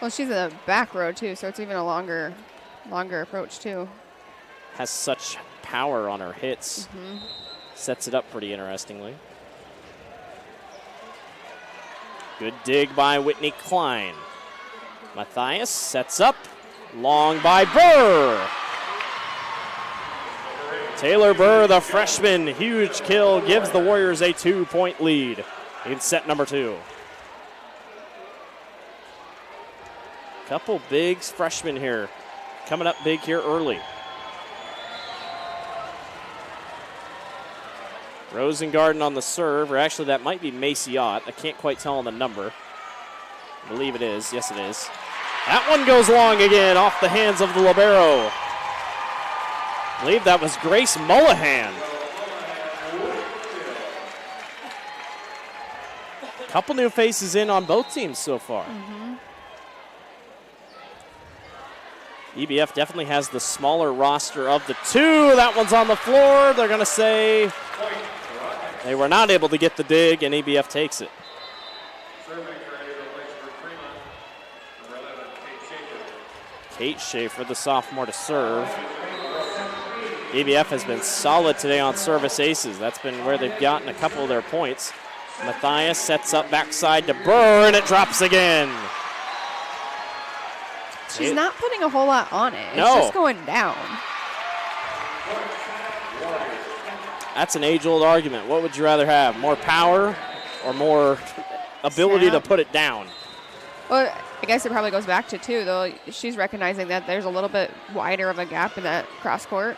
Well, she's a back row too, so it's even a longer approach too. Has such power on her hits. Sets it up pretty interestingly. Good dig by Whitney Klein. Matthias sets up. Long by Burr. Taylor Burr, the freshman, huge kill, gives the Warriors a 2-point lead in set number 2. Couple big freshmen here. Coming up big here early. Rosengarten on the serve, or actually that might be Macy Ott. I can't quite tell on the number. I believe it is. Yes, it is. That one goes long again off the hands of the libero. I believe that was Grace Mullahan. Couple new faces in on both teams so far. EBF definitely has the smaller roster of the two. That one's on the floor. They're going to say they were not able to get the dig, and EBF takes it. Kate Schaefer, the sophomore, to serve. EBF has been solid today on service aces. That's been where they've gotten a couple of their points. Matthias sets up backside to Burr, and it drops again. She's not putting a whole lot on it. It's just going down. That's an age-old argument. What would you rather have, more power or more ability to put it down? Well, I guess it probably goes back to, too, though, she's recognizing that there's a little bit wider of a gap in that cross court.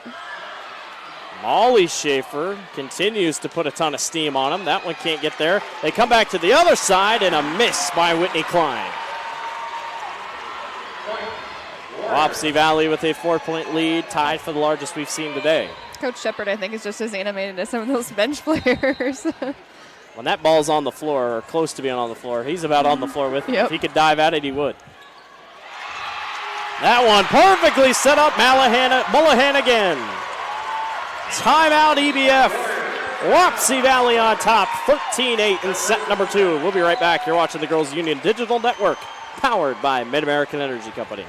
Molly Schaefer continues to put a ton of steam on him. That one can't get there. They come back to the other side, and a miss by Whitney Klein. Wapsie Valley with a 4-point lead, tied for the largest we've seen today. Coach Shepard, I think, is just as animated as some of those bench players. When that ball's on the floor, or close to being on the floor, he's about on the floor with it. If he could dive at it, he would. That one perfectly set up. Mullahan again. Timeout EBF. Wapsie Valley on top, 13-8 in set number 2. We'll be right back. You're watching the Girls Union Digital Network, powered by Mid-American Energy Company.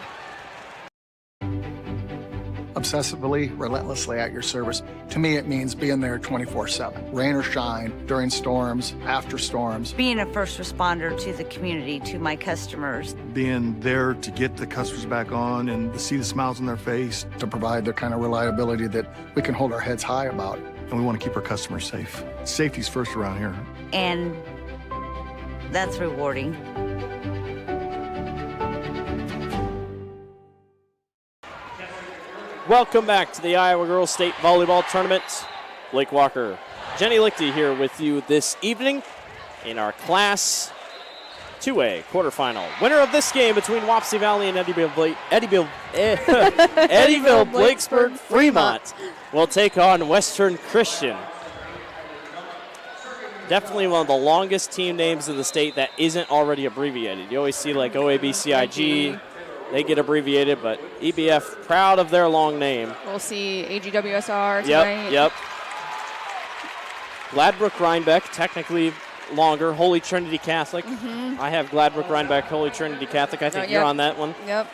A obsessively, relentlessly at your service. To me, it means being there 24/7, rain or shine, during storms, after storms. Being a first responder to the community, to my customers. Being there to get the customers back on and to see the smiles on their face. To provide the kind of reliability that we can hold our heads high about. And we want to keep our customers safe. Safety's first around here. And that's rewarding. Welcome back to the Iowa Girls State Volleyball Tournament. Blake Walker, Jenny Lichty here with you this evening in our Class 2A quarterfinal. Winner of this game between Wapsie Valley and Eddyville-Blakesburg-Fremont will take on Western Christian. Definitely one of the longest team names in the state that isn't already abbreviated. You always see like OABCIG. They get abbreviated, but EBF proud of their long name. We'll see IGHSAU tonight. Yep. Gladbrook Rhinebeck, technically longer. Holy Trinity Catholic. I have Gladbrook Rhinebeck, Holy Trinity Catholic. I think you're on that one. Yep.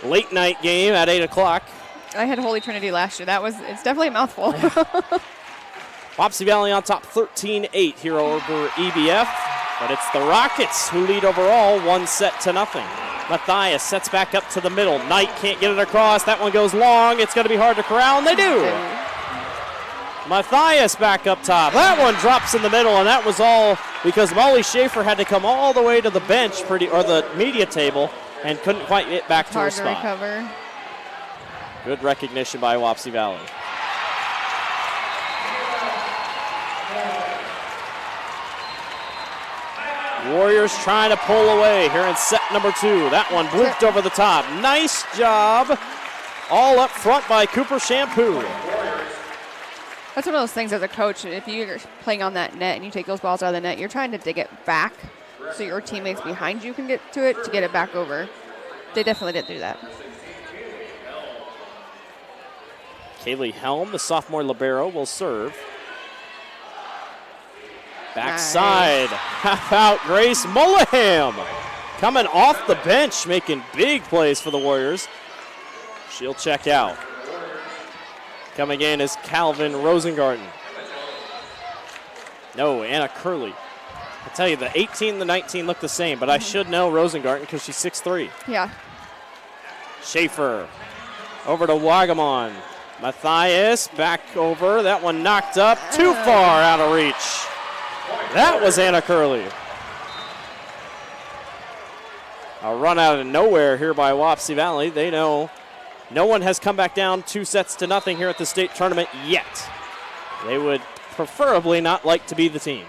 Late night game at 8 o'clock. I had Holy Trinity last year. It's definitely a mouthful. Wapsie Valley on top 13-8 here over EBF, but it's the Rockets who lead overall 1-0. Matthias sets back up to the middle. Knight can't get it across. That one goes long. It's going to be hard to corral, and they do. Matthias back up top. That one drops in the middle, and that was all because Molly Schaefer had to come all the way to the bench, or the media table, and couldn't quite get back to her spot. Hard to recover. Good recognition by Wapsie Valley. Warriors trying to pull away here in set number 2. That one blooped over the top. Nice job. All up front by Cooper Shampoo. That's one of those things as a coach, if you're playing on that net and you take those balls out of the net, you're trying to dig it back so your teammates behind you can get to it to get it back over. They definitely didn't do that. Kaylee Helm, the sophomore libero, will serve. Backside, half out Grace Mullaham. Coming off the bench, making big plays for the Warriors. She'll check out. Coming in is Calvin Rosengarten. No, Anna Curley. I tell you, the 18 and the 19 look the same, but I should know Rosengarten because she's 6'3". Yeah. Schaefer over to Wagamon. Matthias back over. That one knocked up, too far out of reach. That was Anna Curley. A run out of nowhere here by Wapsie Valley. They know no one has come back down 2-0 here at the state tournament yet. They would preferably not like to be the team.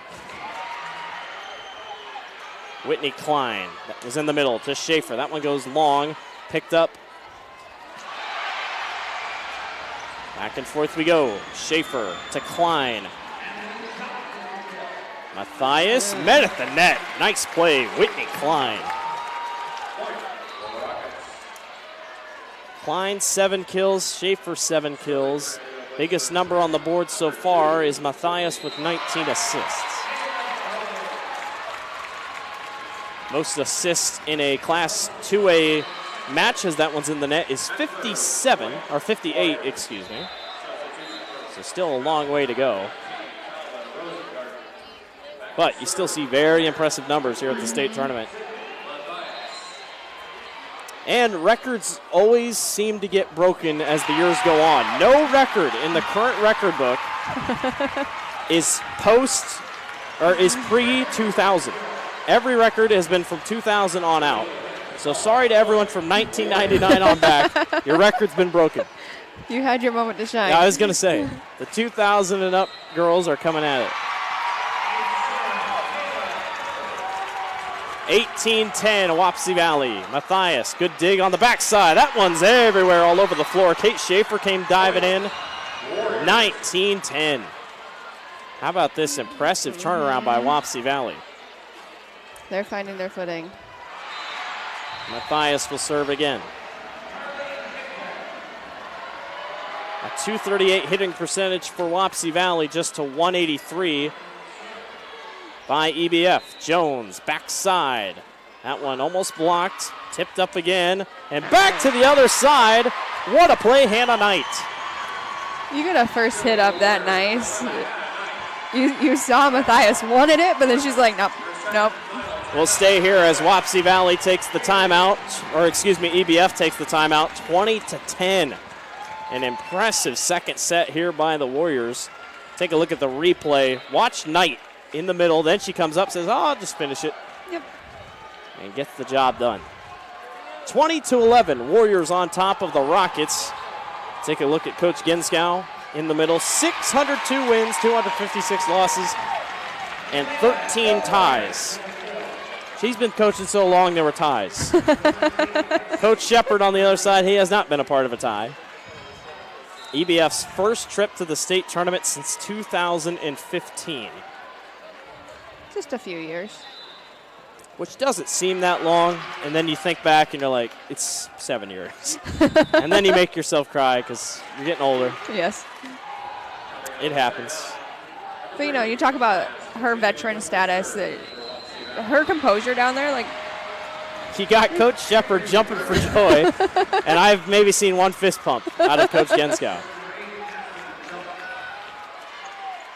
Whitney Klein, that was in the middle to Schaefer. That one goes long, picked up. Back and forth we go. Schaefer to Klein. Matthias met at the net. Nice play, Whitney Klein. Klein 7 kills, Schaefer 7 kills. Biggest number on the board so far is Matthias with 19 assists. Most assists in a Class 2A match, as that one's in the net, is 58, excuse me. So still a long way to go. But you still see very impressive numbers here at the state tournament. And records always seem to get broken as the years go on. No record in the current record book is pre-2000. Every record has been from 2000 on out. So sorry to everyone from 1999 on back. Your record's been broken. You had your moment to shine. Yeah, I was going to say, the 2000 and up girls are coming at it. 18-10, Wapsie Valley. Matthias, good dig on the backside. That one's everywhere, all over the floor. Kate Schaefer came diving in. 19-10. How about this impressive turnaround by Wapsie Valley? They're finding their footing. Matthias will serve again. A .238 hitting percentage for Wapsie Valley, just to 183 by EBF. Jones, backside. That one almost blocked, tipped up again, and back to the other side. What a play, Hannah Knight. You get a first hit up that nice. You saw Matthias wanted it, but then she's like, nope. We'll stay here as Wapsie Valley takes the timeout, or excuse me, EBF takes the timeout, 20-10. An impressive second set here by the Warriors. Take a look at the replay. Watch Knight in the middle. Then she comes up, says, I'll just finish it. Yep. And gets the job done. 20-11, Warriors on top of the Rockets. Take a look at Coach GHSAU in the middle. 602 wins, 256 losses, and 13 ties. She's been coaching so long there were ties. Coach Shepard on the other side, he has not been a part of a tie. EBF's first trip to the state tournament since 2015. Just a few years. Which doesn't seem that long, and then you think back and you're like, it's 7 years. And then you make yourself cry because you're getting older. Yes. It happens. But, you talk about her veteran status, her composure down there, like. She got Coach Shepard jumping for joy, and I've maybe seen one fist pump out of Coach GHSAU.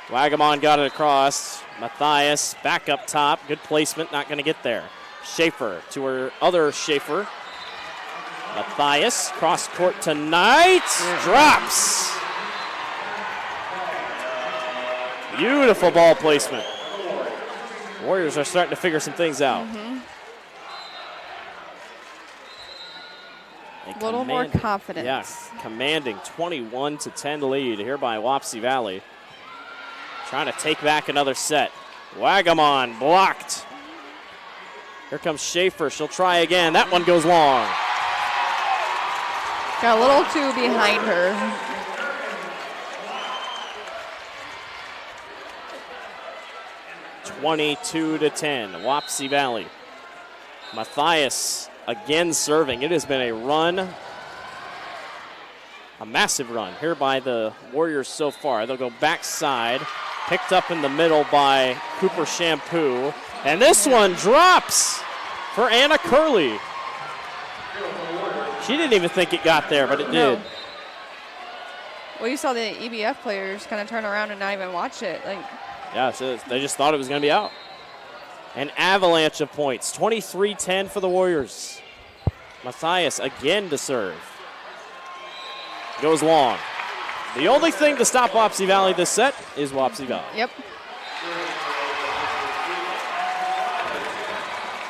Wagamon got it across. Matthias back up top. Good placement, not going to get there. Schaefer to her other Schaefer. Matthias, cross court to Knight. Drops. Beautiful ball placement. Warriors are starting to figure some things out. A little more confidence. Yes, commanding 21-10 lead here by Wapsie Valley. Trying to take back another set. Wagamon blocked. Here comes Schaefer. She'll try again. That one goes long. Got a little too behind her. (22-10). Wapsie Valley. Matthias again serving. It has been a run, a massive run here by the Warriors so far. They'll go backside, picked up in the middle by Cooper Shampoo. And this one drops for Anna Curley. She didn't even think it got there, but it did. Well, you saw the EBF players kind of turn around and not even watch it. Yeah, so they just thought it was going to be out. An avalanche of points, 23-10 for the Warriors. Matthias again to serve. Goes long. The only thing to stop Wapsie Valley this set is Wapsie Valley. Yep.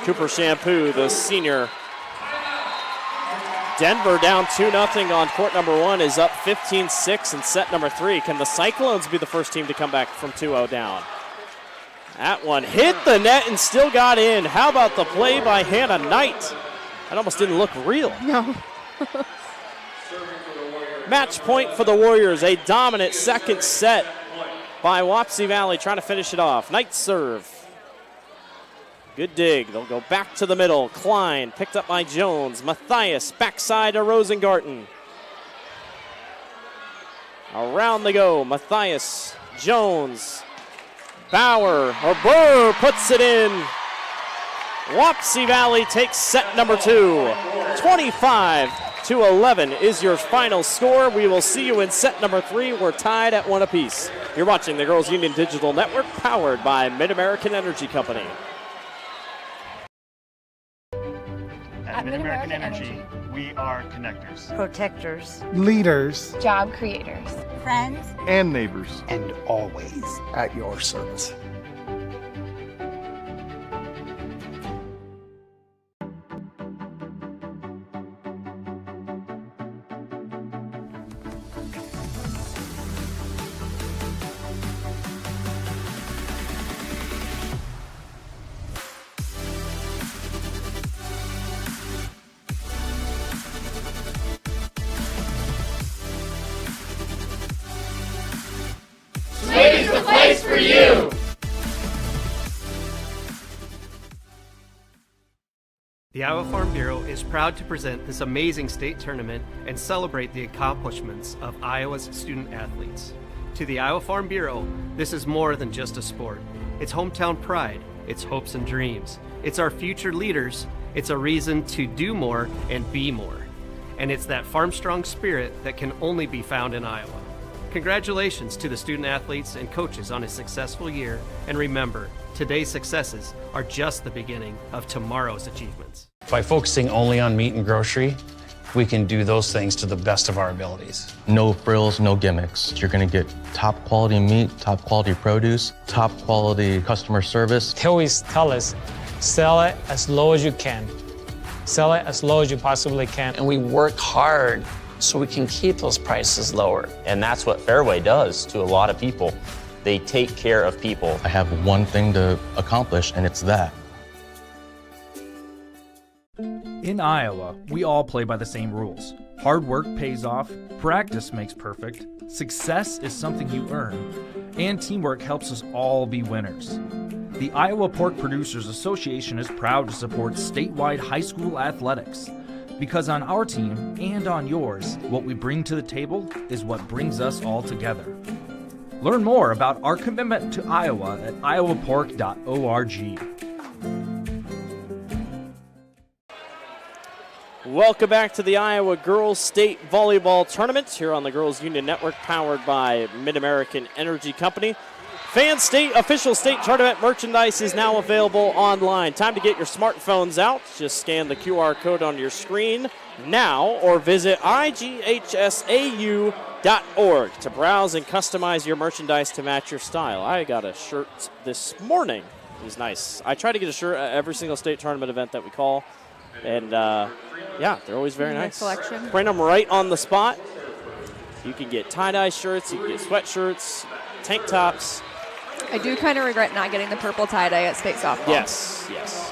Cooper Shampoo, the senior. Denver down 2-0 on court number one, is up 15-6 in set number 3. Can the Cyclones be the first team to come back from 2-0 down? That one hit the net and still got in. How about the play by Hannah Knight? That almost didn't look real. No. Match point for the Warriors. A dominant second set by Wapsie Valley, trying to finish it off. Knight serve. Good dig. They'll go back to the middle. Klein picked up by Jones. Matthias backside to Rosengarten. Around they go. Matthias, Jones, Burr puts it in. Wapsie Valley takes set number 2. 25-11 is your final score. We will see you in set number 3. We're tied at 1 apiece. You're watching the Girls Union Digital Network, powered by Mid-American Energy Company. At Mid-American Energy, we are connectors, protectors, leaders, job creators, friends, and neighbors, and always at your service. Swing's the place for you! The Iowa Farm Bureau is proud to present this amazing state tournament and celebrate the accomplishments of Iowa's student athletes. To the Iowa Farm Bureau, this is more than just a sport. It's hometown pride, it's hopes and dreams, it's our future leaders, it's a reason to do more and be more. And it's that farm-strong spirit that can only be found in Iowa. Congratulations to the student athletes and coaches on a successful year. And remember, today's successes are just the beginning of tomorrow's achievements. By focusing only on meat and grocery, we can do those things to the best of our abilities. No frills, no gimmicks. You're gonna get top quality meat, top quality produce, top quality customer service. They always tell us, sell it as low as you can. Sell it as low as you possibly can. And we work hard so we can keep those prices lower. And that's what Fairway does to a lot of people. They take care of people. I have one thing to accomplish, and it's that. In Iowa, we all play by the same rules. Hard work pays off, practice makes perfect, success is something you earn, and teamwork helps us all be winners. The Iowa Pork Producers Association is proud to support statewide high school athletics. Because on our team and on yours, what we bring to the table is what brings us all together. Learn more about our commitment to Iowa at iowapork.org. Welcome back to the Iowa Girls State Volleyball Tournament here on the Girls Union Network, powered by Mid-American Energy Company. Fan State official state tournament merchandise is now available online. Time to get your smartphones out. Just scan the QR code on your screen now or visit IGHSAU.org to browse and customize your merchandise to match your style. I got a shirt this morning. It was nice. I try to get a shirt at every single state tournament event that we call. And, yeah, they're always very nice. Selection. Print them right on the spot. You can get tie-dye shirts, you can get sweatshirts, tank tops. I do kind of regret not getting the purple tie-dye at state softball. Yes, yes.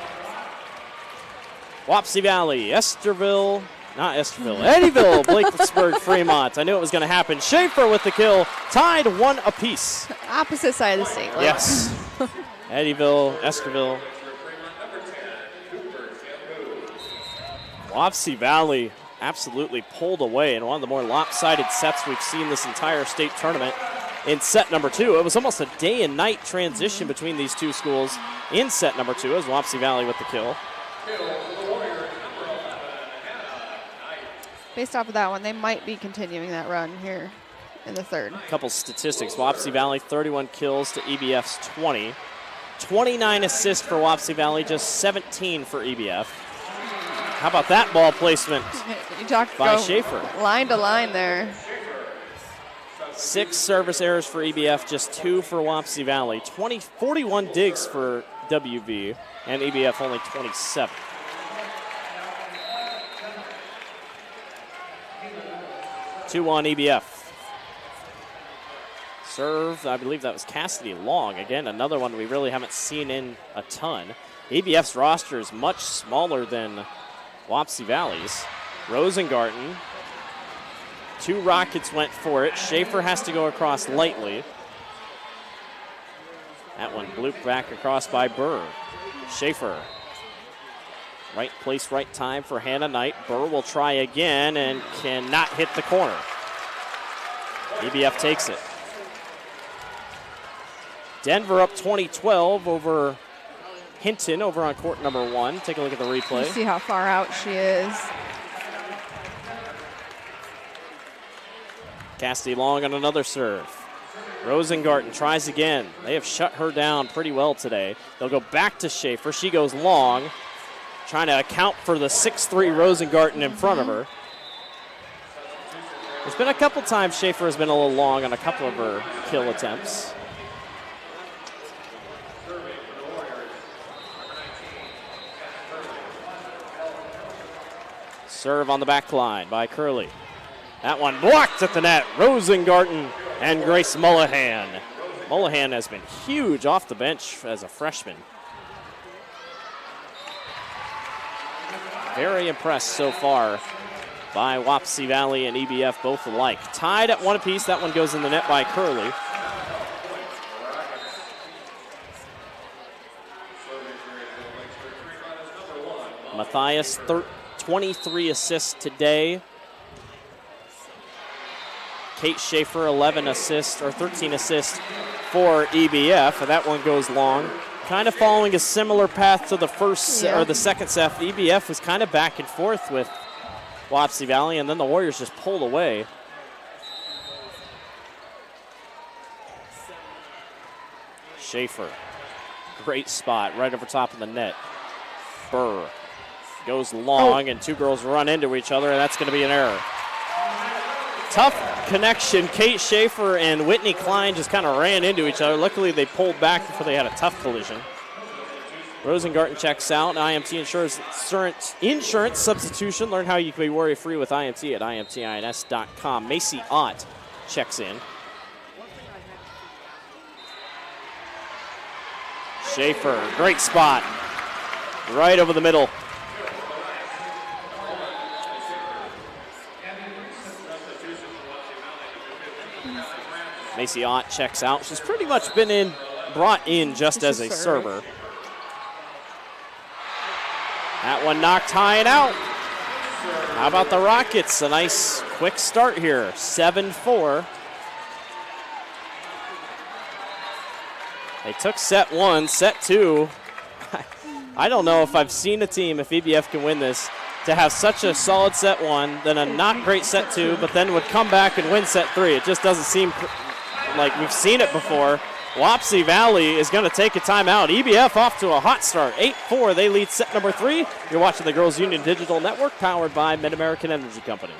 Wapsie Valley, Eddyville-Blakesburg-Fremont. I knew it was going to happen. Schaefer with the kill, tied 1 apiece. Opposite side of the state. Yes. Eddyville, Esterville. Wapsie Valley absolutely pulled away in one of the more lopsided sets we've seen this entire state tournament. In set number 2, it was almost a day and night transition between these two schools. In set number 2, as Wapsie Valley with the kill. Based off of that one, they might be continuing that run here in the third. A couple statistics. Wapsie Valley, 31 kills to EBF's 20. 29 assists for Wapsie Valley, just 17 for EBF. How about that ball placement by Schaefer? Line to line there. 6 service errors for EBF, just 2 for Wapsie Valley. 41 digs for WV, and EBF only 27. Two on EBF. Serve, I believe that was Cassidy Long. Again, another one we really haven't seen in a ton. EBF's roster is much smaller than Wapsie Valley's. Rosengarten. 2 Rockets went for it. Schaefer has to go across lightly. That one blooped back across by Burr. Schaefer. Right place, right time for Hannah Knight. Burr will try again and cannot hit the corner. EBF takes it. Denver up 20-12 over Hinton over on court number 1. Take a look at the replay. You see how far out she is. Cassidy Long on another serve. Rosengarten tries again. They have shut her down pretty well today. They'll go back to Schaefer. She goes long, trying to account for the 6'3 Rosengarten in front of her. There's been a couple times Schaefer has been a little long on a couple of her kill attempts. Serve on the back line by Curley. That one blocked at the net. Rosengarten and Grace Mullahan. Mullahan has been huge off the bench as a freshman. Very impressed so far by Wapsie Valley and EBF both alike. Tied at 1 apiece. That one goes in the net by Curley. Matthias, 23 assists today. Kate Schaefer, 11 assists, or 13 assists for EBF, and that one goes long. Kind of following a similar path to the first or the second set. EBF was kind of back and forth with Wapsie Valley, and then the Warriors just pulled away. Schaefer, great spot right over top of the net. Burr goes long, and two girls run into each other, and that's going to be an error. Tough connection. Kate Schaefer and Whitney Klein just kind of ran into each other. Luckily, they pulled back before they had a tough collision. Rosengarten checks out. IMT insurance substitution. Learn how you can be worry-free with IMT at imtins.com. Macy Ott checks in. Schaefer, great spot. Right over the middle. Macy Ott checks out. She's pretty much been brought in just as a server. That one knocked high and out. How about the Rockets? A nice quick start here, 7-4. They took set one, set two. I don't know if I've seen a team, if EBF can win this, to have such a solid set one, then a not great set two, but then would come back and win set three. It just doesn't seem like we've seen it before. Wapsie Valley is going to take a timeout. EBF off to a hot start, 8-4. They lead set number 3. You're watching the Girls Union Digital Network, powered by Mid-American Energy Company.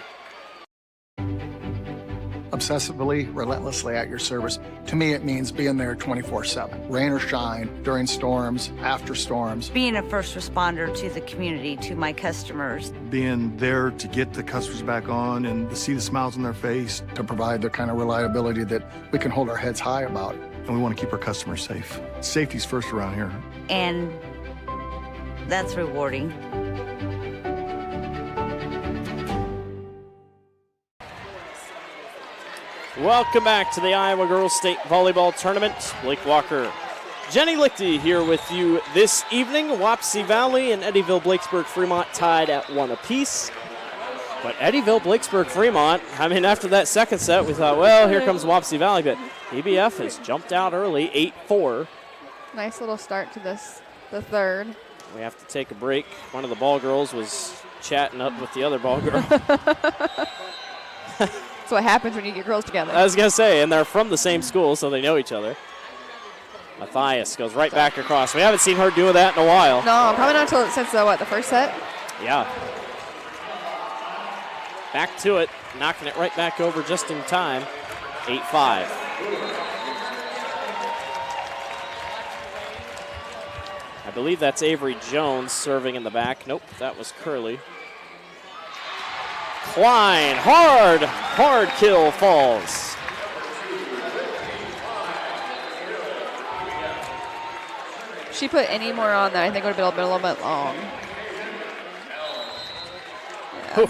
Obsessively, relentlessly at your service. To me, it means being there 24/7. Rain or shine, during storms, after storms. Being a first responder to the community, to my customers. Being there to get the customers back on and to see the smiles on their face. To provide the kind of reliability that we can hold our heads high about. And we want to keep our customers safe. Safety's first around here. And that's rewarding. Welcome back to the Iowa Girls State Volleyball Tournament. Blake Walker, Jenny Lichty here with you this evening. Wapsie Valley and Eddyville-Blakesburg-Fremont tied at 1 apiece. But Eddyville-Blakesburg-Fremont, I mean, after that second set, we thought, well, here comes Wapsie Valley. But EBF has jumped out early, 8-4. Nice little start to the third. We have to take a break. One of the ball girls was chatting up with the other ball girl. That's what happens when you get girls together. I was going to say, and they're from the same school, so they know each other. Matthias goes right back across. We haven't seen her do that in a while. No, probably not since the first set? Yeah. Back to it, knocking it right back over just in time. 8-5. I believe that's Avery Jones serving in the back. Nope, that was Curley. Klein, hard kill falls. If she put any more on that, I think it would have been a little bit long. Yeah.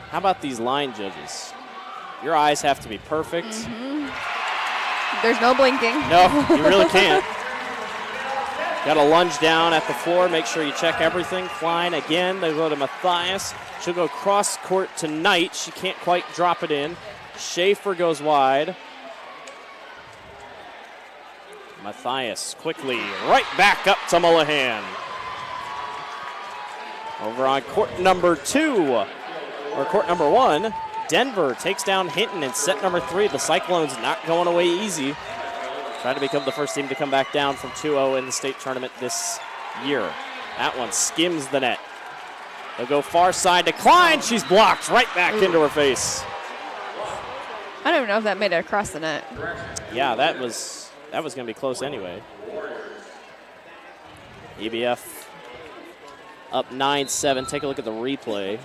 How about these line judges? Your eyes have to be perfect. Mm-hmm. There's no blinking. No, you really can't. Got to lunge down at the floor, make sure you check everything. Klein again, they go to Matthias. She'll go cross court to Knight. She can't quite drop it in. Schaefer goes wide. Matthias quickly right back up to Mullahan. Over on court number 2, or court number 1, Denver takes down Hinton in set number 3. The Cyclones not going away easy. Trying to become the first team to come back down from 2-0 in the state tournament this year. That one skims the net. They'll go far side to Klein. She's blocked right back into her face. I don't even know if that made it across the net. Yeah, that was going to be close anyway. EBF up 9-7. Take a look at the replay.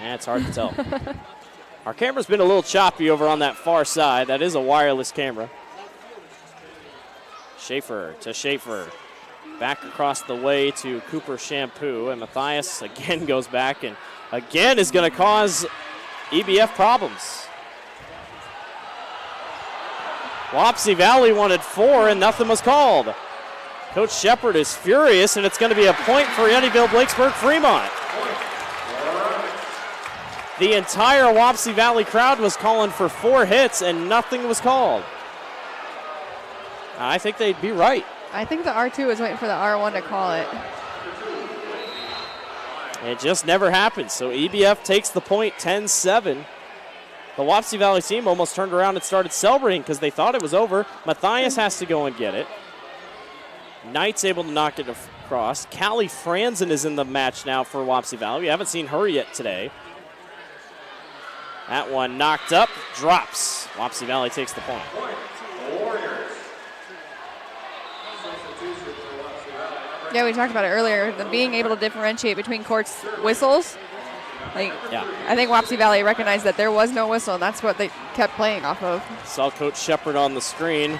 It's hard to tell. Our camera's been a little choppy over on that far side. That is a wireless camera. Schaefer to Schaefer. Back across the way to Cooper Shampoo. And Matthias again goes back and again is going to cause EBF problems. Wapsie Valley wanted 4 and nothing was called. Coach Shepard is furious, and it's going to be a point for Eddyville-Blakesburg-Fremont. The entire Wapsie Valley crowd was calling for 4 hits, and nothing was called. I think they'd be right. I think the R2 was waiting for the R1 to call it. It just never happens. So EBF takes the point, 10-7. The Wapsie Valley team almost turned around and started celebrating because they thought it was over. Matthias has to go and get it. Knight's able to knock it across. Callie Franzen is in the match now for Wapsie Valley. We haven't seen her yet today. That one knocked up, drops. Wapsie Valley takes the point. Yeah, we talked about it earlier, the being able to differentiate between courts whistles. Yeah. I think Wapsie Valley recognized that there was no whistle, and that's what they kept playing off of. Saw Coach Shepard on the screen.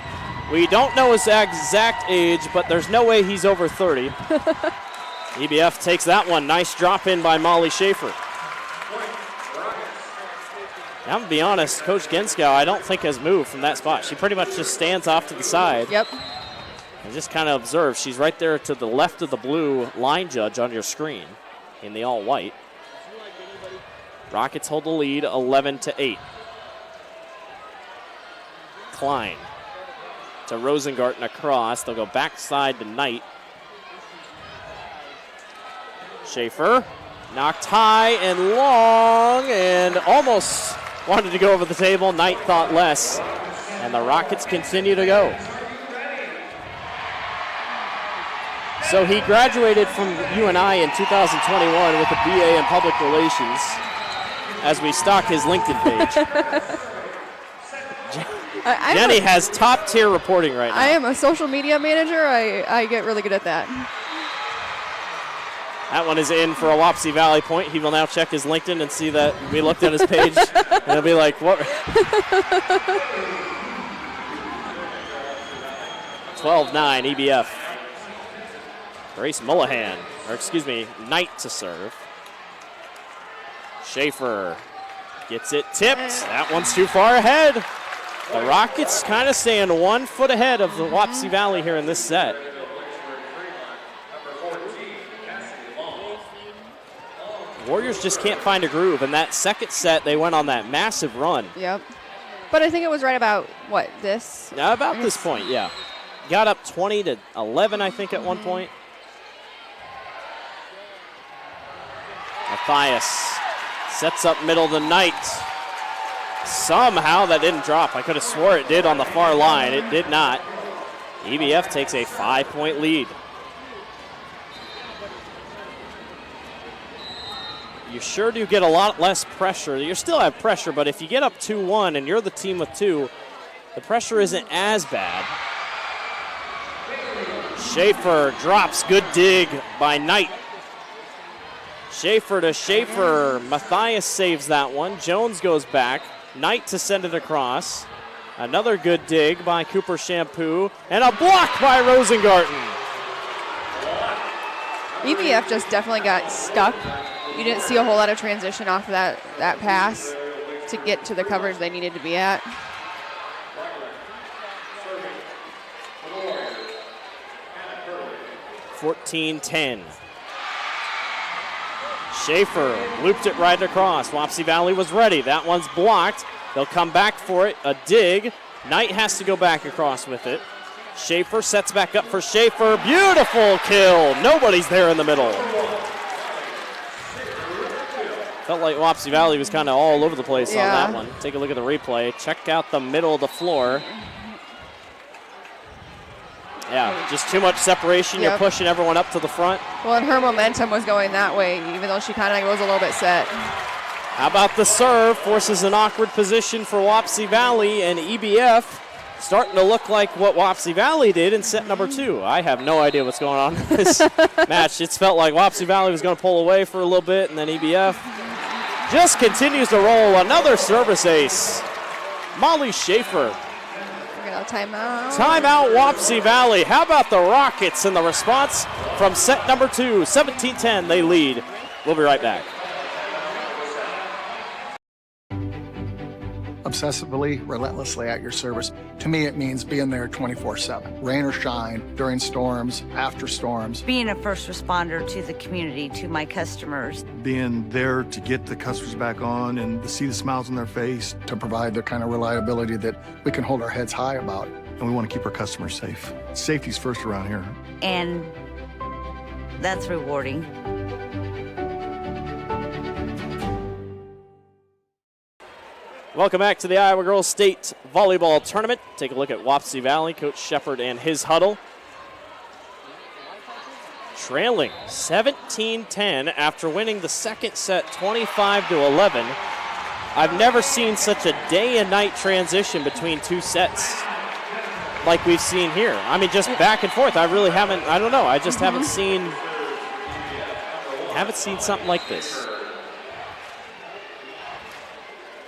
We don't know his exact age, but there's no way he's over 30. EBF takes that one. Nice drop in by Molly Schaefer. Now, I'm going to be honest, Coach Genskow, I don't think has moved from that spot. She pretty much just stands off to the side. Yep. And just kind of observes. She's right there to the left of the blue line judge on your screen in the all-white. Rockets hold the lead 11-8. Klein to Rosengarten across. They'll go backside to Knight. Schaefer knocked high and long and almost wanted to go over the table. Knight thought less. And the Rockets continue to go. So he graduated from UNI in 2021 with a BA in Public Relations as we stalk his LinkedIn page. Jenny has top tier reporting right now. I am a social media manager. I get really good at that. That one is in for a Wapsie Valley point. He will now check his LinkedIn and see that we looked at his page. And he'll be like, what? 12-9 EBF. Grace Mullahan, or excuse me, Knight to serve. Schaefer gets it tipped. That one's too far ahead. The Rockets kind of staying 1 foot ahead of the Wapsie Valley here in this set. Warriors just can't find a groove. In that second set, they went on that massive run. Yep. But I think it was right about, what, this? Yeah, about this point, yeah. Got up 20-11, I think, at one point. Matthias sets up middle to Knight. Somehow that didn't drop. I could have swore it did on the far line. It did not. EBF takes a 5-point lead. You sure do get a lot less pressure. You still have pressure, but if you get up 2-1 and you're the team with 2, the pressure isn't as bad. Schaefer drops. Good dig by Knight. Schaefer to Schaefer. Matthias saves that one. Jones goes back. Knight to send it across. Another good dig by Cooper Shampoo. And a block by Rosengarten. EBF just definitely got stuck. You didn't see a whole lot of transition off of that pass to get to the coverage they needed to be at. (14-10). Schaefer looped it right across. Wapsie Valley was ready. That one's blocked. They'll come back for it. A dig. Knight has to go back across with it. Schaefer sets back up for Schaefer. Beautiful kill. Nobody's there in the middle. Felt like Wapsie Valley was kind of all over the place on that one. Take a look at the replay. Check out the middle of the floor. Yeah, just too much separation. You're pushing everyone up to the front. Well, and her momentum was going that way, even though she kind of was a little bit set. How about the serve? Forces an awkward position for Wapsie Valley, and EBF starting to look like what Wapsie Valley did in set number 2. I have no idea what's going on in this match. It's felt like Wapsie Valley was going to pull away for a little bit, and then EBF just continues to roll. Another service ace. Molly Schaefer. Timeout. Timeout, Wapsie Valley. How about the Rockets in the response from set number 2? 17-10, they lead. We'll be right back. Obsessively, relentlessly at your service. To me, it means being there 24/7. Rain or shine, during storms, after storms. Being a first responder to the community, to my customers. Being there to get the customers back on and to see the smiles on their face. To provide the kind of reliability that we can hold our heads high about. And we want to keep our customers safe. Safety's first around here. And that's rewarding. Welcome back to the Iowa Girls State Volleyball Tournament. Take a look at Wapsie Valley, Coach Shepard and his huddle. Trailing 17-10 after winning the second set 25-11. I've never seen such a day and night transition between two sets like we've seen here. I mean, just back and forth. I really haven't, I don't know, I just haven't seen something like this.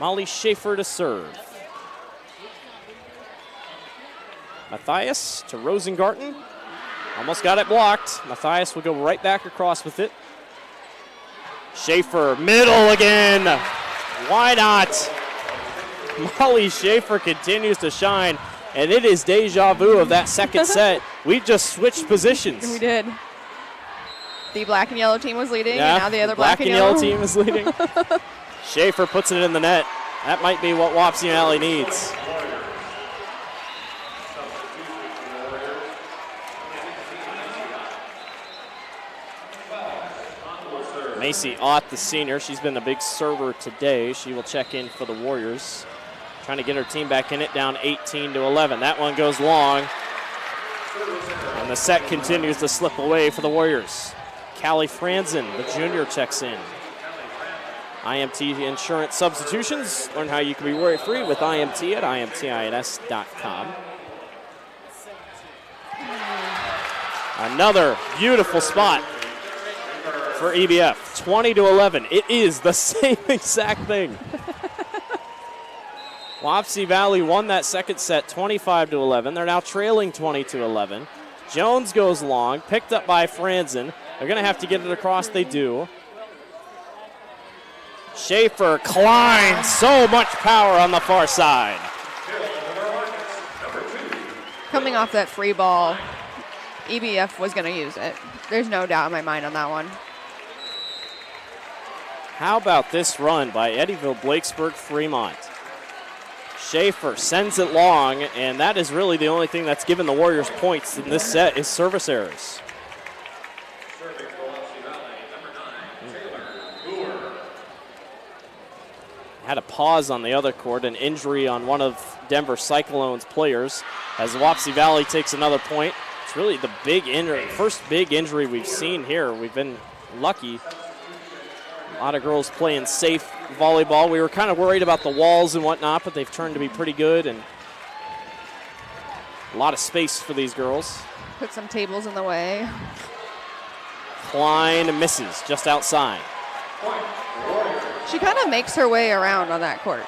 Molly Schaefer to serve. Matthias to Rosengarten. Almost got it blocked. Matthias will go right back across with it. Schaefer, middle again. Why not? Molly Schaefer continues to shine, and it is deja vu of that second set. We just switched positions. We did. The black and yellow team was leading, yeah, and now the other black and yellow team is leading. Schaefer puts it in the net. That might be what Wapsie Valley needs. Macy Ott, the senior, she's been a big server today. She will check in for the Warriors. Trying to get her team back in it, down 18-11. That one goes long. And the set continues to slip away for the Warriors. Callie Franzen, the junior, checks in. IMT Insurance Substitutions. Learn how you can be worry-free with IMT at imtins.com. Another beautiful spot for EBF, 20-11. It is the same exact thing. Wapsie Valley won that second set 25-11. They're now trailing 20-11. Jones goes long, picked up by Franzen. They're going to have to get it across. They do. Schaefer, Klein, so much power on the far side. Coming off that free ball, EBF was going to use it. There's no doubt in my mind on that one. How about this run by Eddyville-Blakesburg-Fremont? Schaefer sends it long, and that is really the only thing that's given the Warriors points in this set is service errors. Had a pause on the other court, an injury on one of Denver Cyclones' players as Wapsie Valley takes another point. It's really the first big injury we've seen here. We've been lucky. A lot of girls playing safe volleyball. We were kind of worried about the walls and whatnot, but they've turned to be pretty good, and a lot of space for these girls. Put some tables in the way. Klein misses just outside. She kind of makes her way around on that court.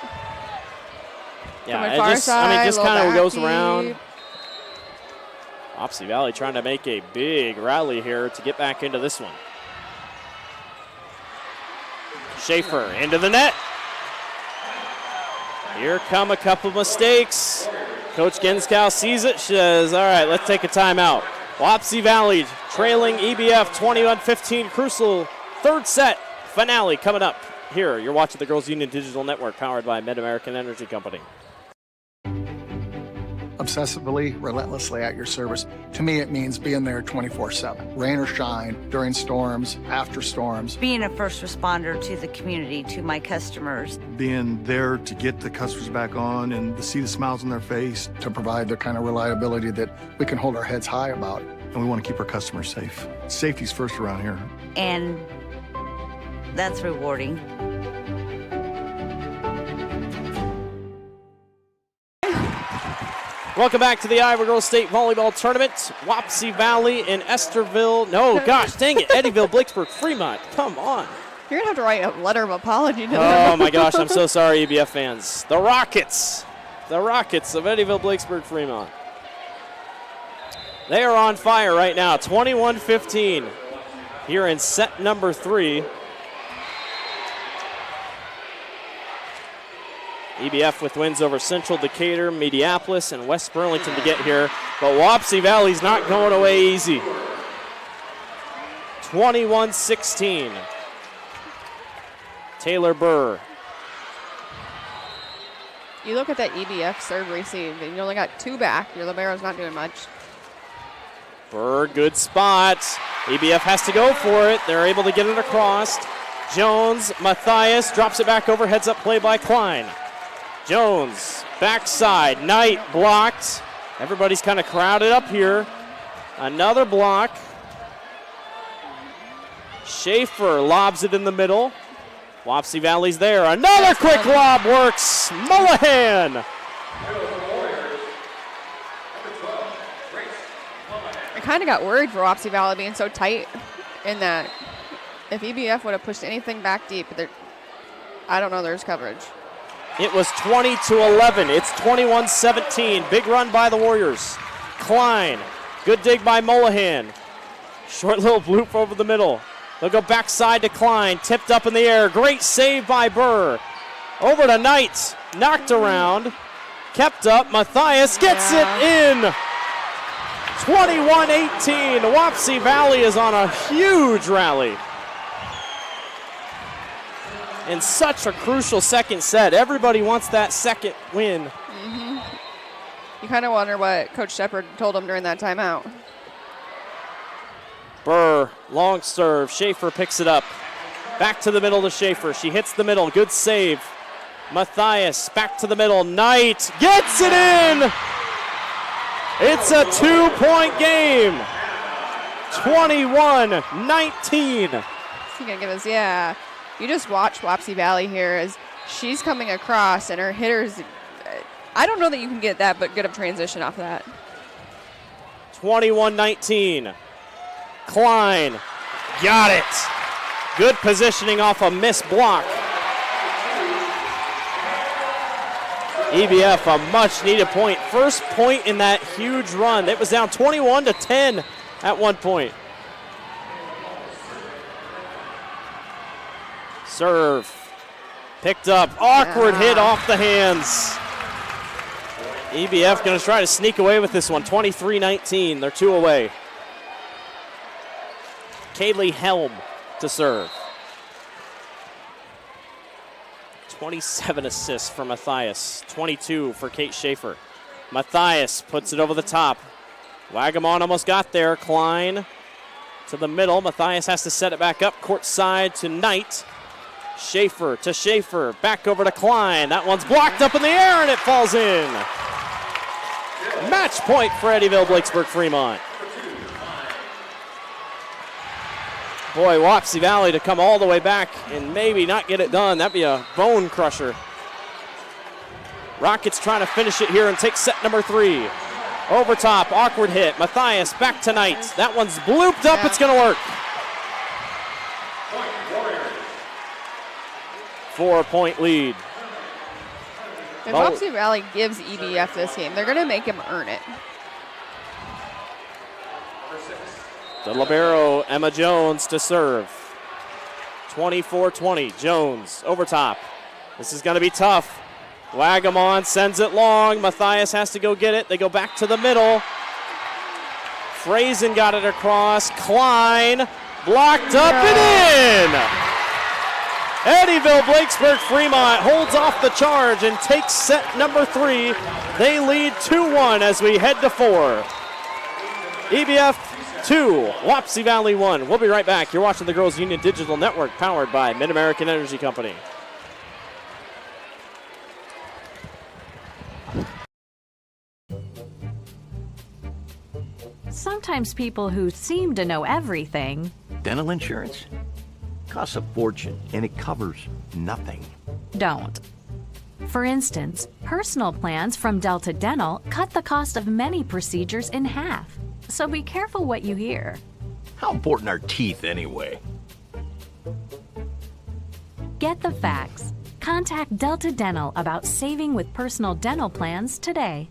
Yeah, it just kind of goes around. Wapsie Valley trying to make a big rally here to get back into this one. Schaefer into the net. Here come a couple mistakes. Coach Genskow sees it. She says, all right, let's take a timeout. Wapsie Valley trailing EBF 21-15. Crucial third set finale coming up here. You're watching the Girls Union Digital Network powered by Mid-American Energy Company. Obsessively, relentlessly at your service. To me, it means being there 24/7. Rain or shine, during storms, after storms. Being a first responder to the community, to my customers. Being there to get the customers back on and to see the smiles on their face. To provide the kind of reliability that we can hold our heads high about. And we want to keep our customers safe. Safety's first around here. And that's rewarding. Welcome back to the Iowa Girls State Volleyball Tournament. Wapsie Valley in Esterville. No, gosh, dang it. Eddyville-Blakesburg-Fremont. Come on. You're going to have to write a letter of apology to them. Oh, my gosh. I'm so sorry, EBF fans. The Rockets. The Rockets of Eddyville-Blakesburg-Fremont. They are on fire right now. 21-15 here in set number 3. EBF with wins over Central, Decatur, Mediapolis, and West Burlington to get here. But Wapsie Valley's not going away easy. 21-16. Taylor Burr. You look at that EBF serve receive, and you only got 2 back. Your libero's not doing much. Burr, good spot. EBF has to go for it. They're able to get it across. Jones, Matthias drops it back over, heads up play by Klein. Jones, backside, Knight blocked. Everybody's kind of crowded up here. Another block. Schaefer lobs it in the middle. Wapsie Valley's there. Another quick lob works. Mullahan. I kind of got worried for Wapsie Valley being so tight in that if EBF would have pushed anything back deep, I don't know there's coverage. It was 20-11. It's 21-17. Big run by the Warriors. Klein, good dig by Mullahan. Short little bloop over the middle. They'll go backside to Klein, tipped up in the air. Great save by Burr. Over to Knight, knocked around, kept up. Matthias gets it in. 21-18. Wapsie Valley is on a huge rally. In such a crucial second set. Everybody wants that second win. Mm-hmm. You kind of wonder what Coach Shepard told him during that timeout. Burr, long serve. Schaefer picks it up. Back to the middle to Schaefer. She hits the middle. Good save. Matthias back to the middle. Knight gets it in. It's a 2-point game. 21-19. Is he going to give us, yeah. You just watch Wapsie Valley here as she's coming across and her hitters, I don't know that you can get that but good of transition off of that. 21-19. Klein got it. Good positioning off a missed block. EBF a much needed point. First point in that huge run. It was down 21-10 at one point. Serve. Picked up. Awkward hit off the hands. EBF going to try to sneak away with this one. 23-19. They're 2 away. Kaylee Helm to serve. 27 assists for Matthias. 22 for Kate Schaefer. Matthias puts it over the top. Wagamon almost got there. Klein to the middle. Matthias has to set it back up. Court side to Knight. Schaefer to Schaefer. Back over to Klein. That one's blocked up in the air and it falls in. Match point for Eddyville-Blakesburg-Fremont. Boy, Wapsie Valley to come all the way back and maybe not get it done. That'd be a bone crusher. Rockets trying to finish it here and take set number 3. Over top, awkward hit. Matthias back to Knight. That one's blooped up. It's going to work. 4-point lead. If Wapsie Valley gives EBF this game, they're going to make him earn it. The libero, Emma Jones, to serve. 24-20. Jones over top. This is going to be tough. Wagamon sends it long. Matthias has to go get it. They go back to the middle. Frazen got it across. Klein blocked up and in. Eddyville-Blakesburg-Fremont holds off the charge and takes set number 3. They lead 2-1 as we head to 4. EBF 2, Wapsie Valley 1. We'll be right back. You're watching the Girls Union Digital Network powered by Mid-American Energy Company. Sometimes people who seem to know everything. Dental insurance costs a fortune and it covers nothing. Don't. For instance, personal plans from Delta Dental cut the cost of many procedures in half. So be careful what you hear. How important are teeth anyway? Get the facts. Contact Delta Dental about saving with personal dental plans today.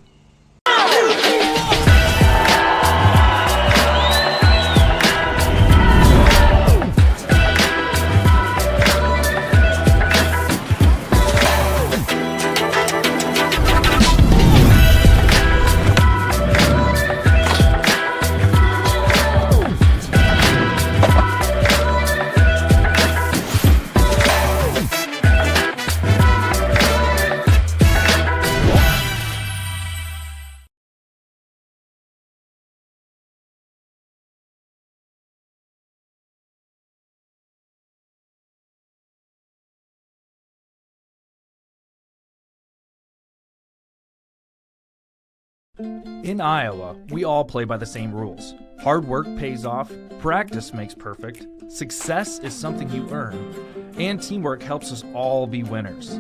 In Iowa, we all play by the same rules. Hard work pays off, practice makes perfect, success is something you earn, and teamwork helps us all be winners.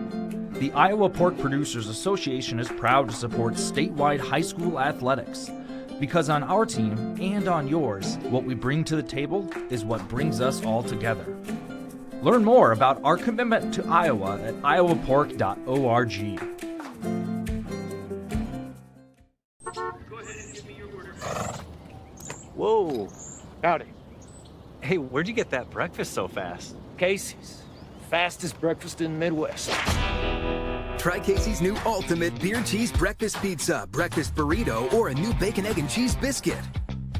The Iowa Pork Producers Association is proud to support statewide high school athletics. Because on our team and on yours, what we bring to the table is what brings us all together. Learn more about our commitment to Iowa at iowapork.org. Whoa. Howdy. Hey, where'd you get that breakfast so fast? Casey's. Fastest breakfast in the Midwest. Try Casey's new ultimate beer cheese breakfast pizza, breakfast burrito, or a new bacon, egg, and cheese biscuit.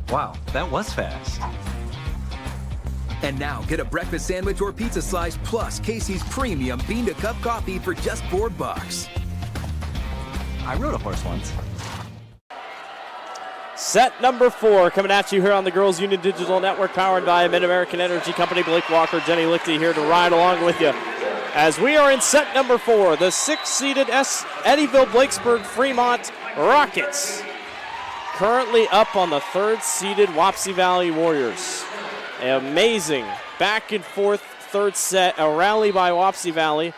Wow, that was fast. And now get a breakfast sandwich or pizza slice plus Casey's premium bean-to-cup coffee for just $4. I rode a horse once. Set number 4 coming at you here on the Girls Union Digital Network, powered by Mid-American Energy Company. Blake Walker, Jenny Lichty here to ride along with you as we are in set number 4. The 6th-seeded Eddyville-Blakesburg-Fremont Rockets currently up on the 3rd-seeded Wapsie Valley Warriors. An amazing back-and-forth third set, a rally by Wapsie Valley,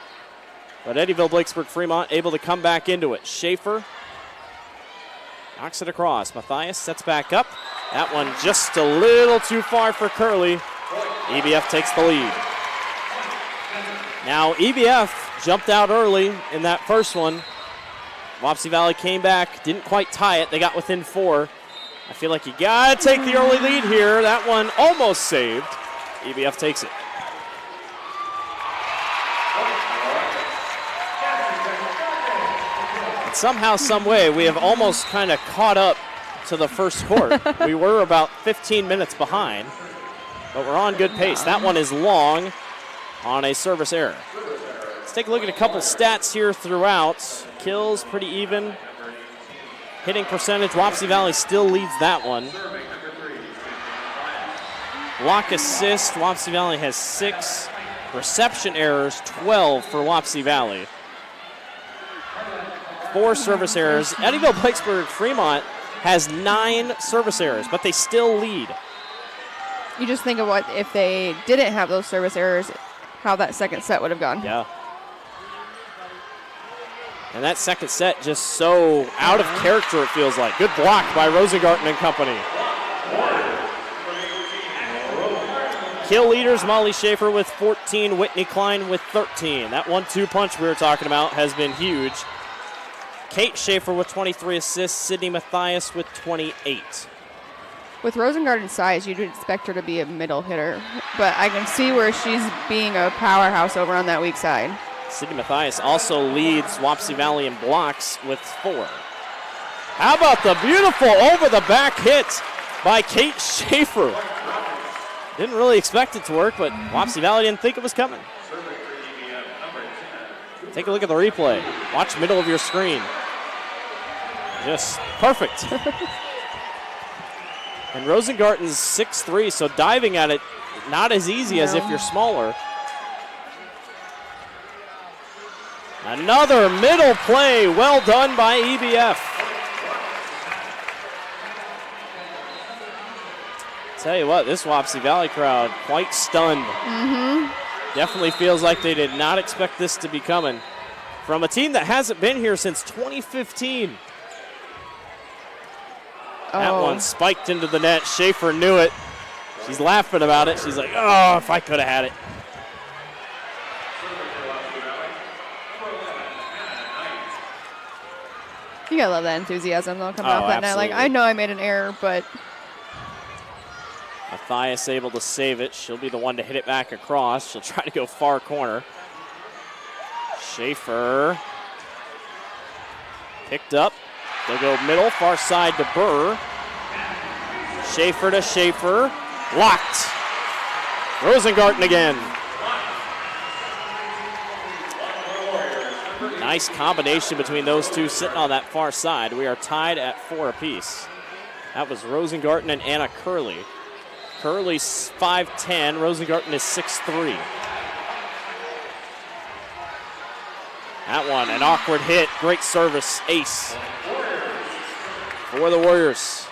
but Eddyville-Blakesburg-Fremont able to come back into it. Schaefer knocks it across. Matthias sets back up. That one just a little too far for Curley. EBF takes the lead. Now EBF jumped out early in that first one. Wapsie Valley came back, didn't quite tie it. They got within 4. I feel like you gotta take the early lead here. That one almost saved. EBF takes it. And somehow, some way, we have almost kind of caught up to the first court. We were about 15 minutes behind, but we're on good pace. That one is long on a service error. Let's take a look at a couple stats here throughout. Kills pretty even. Hitting percentage, Wapsie Valley still leads that one. Block assist, Wapsie Valley has 6. Reception errors, 12 for Wapsie Valley. 4 service errors. Eddyville-Blakesburg-Fremont has 9 service errors, but they still lead. You just think of what if they didn't have those service errors, how that second set would have gone. Yeah. And that second set just so out of character, it feels like. Good block by Rosengarten and company. Kill leaders, Molly Schaefer with 14, Whitney Klein with 13. That 1-2 punch we were talking about has been huge. Kate Schaefer with 23 assists, Sydney Matthias with 28. With Rosengarten's size, you'd expect her to be a middle hitter, but I can see where she's being a powerhouse over on that weak side. Sydney Matthias also leads Wapsie Valley in blocks with 4. How about the beautiful over-the-back hit by Kate Schaefer? Didn't really expect it to work, but Wapsie Valley didn't think it was coming. Take a look at the replay. Watch middle of your screen. Just perfect. And Rosengarten's 6'3", so diving at it, not as easy as if you're smaller. Another middle play, well done by EBF. Tell you what, this Wapsie Valley crowd, quite stunned. Definitely feels like they did not expect this to be coming from a team that hasn't been here since 2015. That one spiked into the net. Schaefer knew it. She's laughing about it. She's like, oh, if I could have had it. You gotta love that enthusiasm, though, coming off that net. Like, I know I made an error, but Matthias able to save it. She'll be the one to hit it back across. She'll try to go far corner. Schaefer picked up. They'll go middle, far side to Burr. Schaefer to Schaefer. Locked. Rosengarten again. Nice combination between those two sitting on that far side. We are tied at 4 apiece. That was Rosengarten and Anna Curley. Curley's 5'10", Rosengarten is 6'3". That one, an awkward hit, great service, ace. for the Warriors.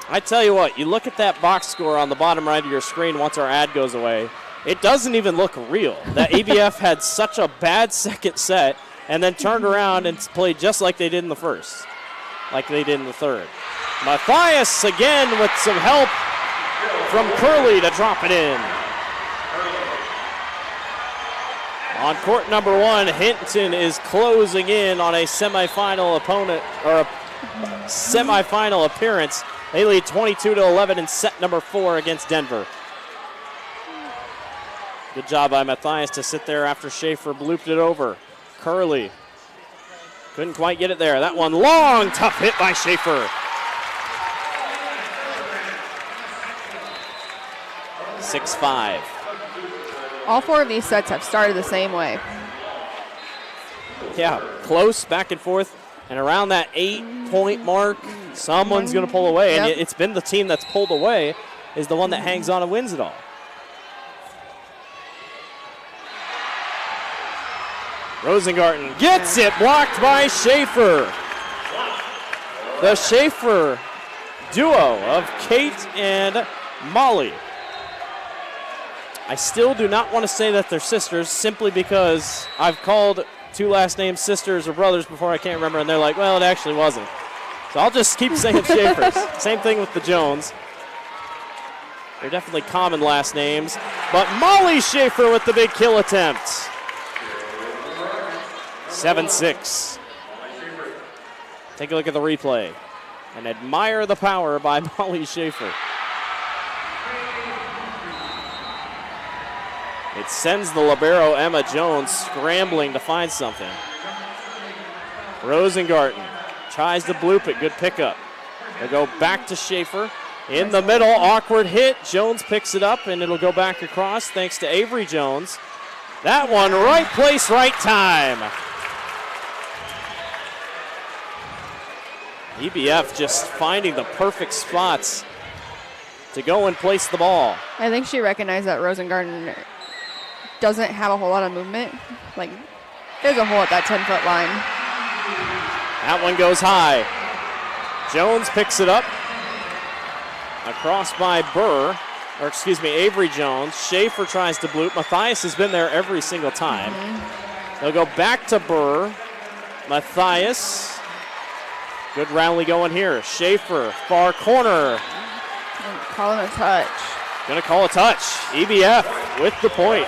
I tell you what, you look at that box score on the bottom right of your screen once our ad goes away, it doesn't even look real. That ABF had such a bad second set and then turned around and played just like they did in the first, like they did in the third. Matthias again with some help from Curley to drop it in. On court number one, Hinton is closing in on a semifinal opponent, or a semifinal appearance. They lead 22-11 in set number 4 against Denver. Good job by Matthias to sit there after Schaefer blooped it over. Curley couldn't quite get it there. That one long, tough hit by Schaefer. 6-5. All 4 of these sets have started the same way. Yeah, close, back and forth. And around that 8-point mark, someone's going to pull away. And it's been the team that's pulled away is the one that hangs on and wins it all. Rosengarten gets it, blocked by Schaefer. The Schaefer duo of Kate and Molly. I still do not want to say that they're sisters simply because I've called 2 last names sisters or brothers before, I can't remember, and they're like, well, it actually wasn't. So I'll just keep saying Schaefers. Same thing with the Jones. They're definitely common last names. But Molly Schaefer with the big kill attempt. 7-6. Take a look at the replay and admire the power by Molly Schaefer. It sends the libero, Emma Jones, scrambling to find something. Rosengarten tries to bloop it. Good pickup. They go back to Schaefer. In the middle, awkward hit. Jones picks it up, and it'll go back across thanks to Avery Jones. That one, right place, right time. EBF just finding the perfect spots to go and place the ball. I think she recognized that Rosengarten doesn't have a whole lot of movement. Like, there's a hole at that 10-foot line. That one goes high. Jones picks it up. Across by Avery Jones. Schaefer tries to bloop. Matthias has been there every single time. They'll go back to Burr. Matthias. Good rally going here. Schaefer, far corner. Calling a touch. Gonna call a touch. EBF with the point.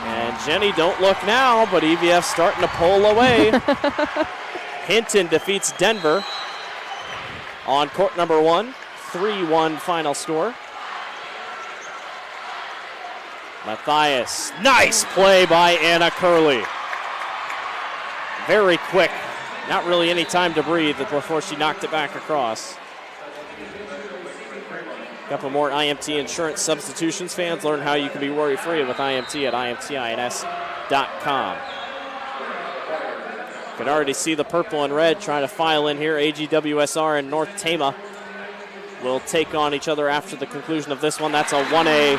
And Jenny, don't look now, but EBF starting to pull away. Hinton defeats Denver on court number 1. 3-1 final score. Matthias, nice play by Anna Curley. Very quick, not really any time to breathe before she knocked it back across. A couple more IMT insurance substitutions. Fans, learn how you can be worry-free with IMT at imtins.com. You can already see the purple and red trying to file in here. AGWSR and North Tama will take on each other after the conclusion of this one. That's a 1A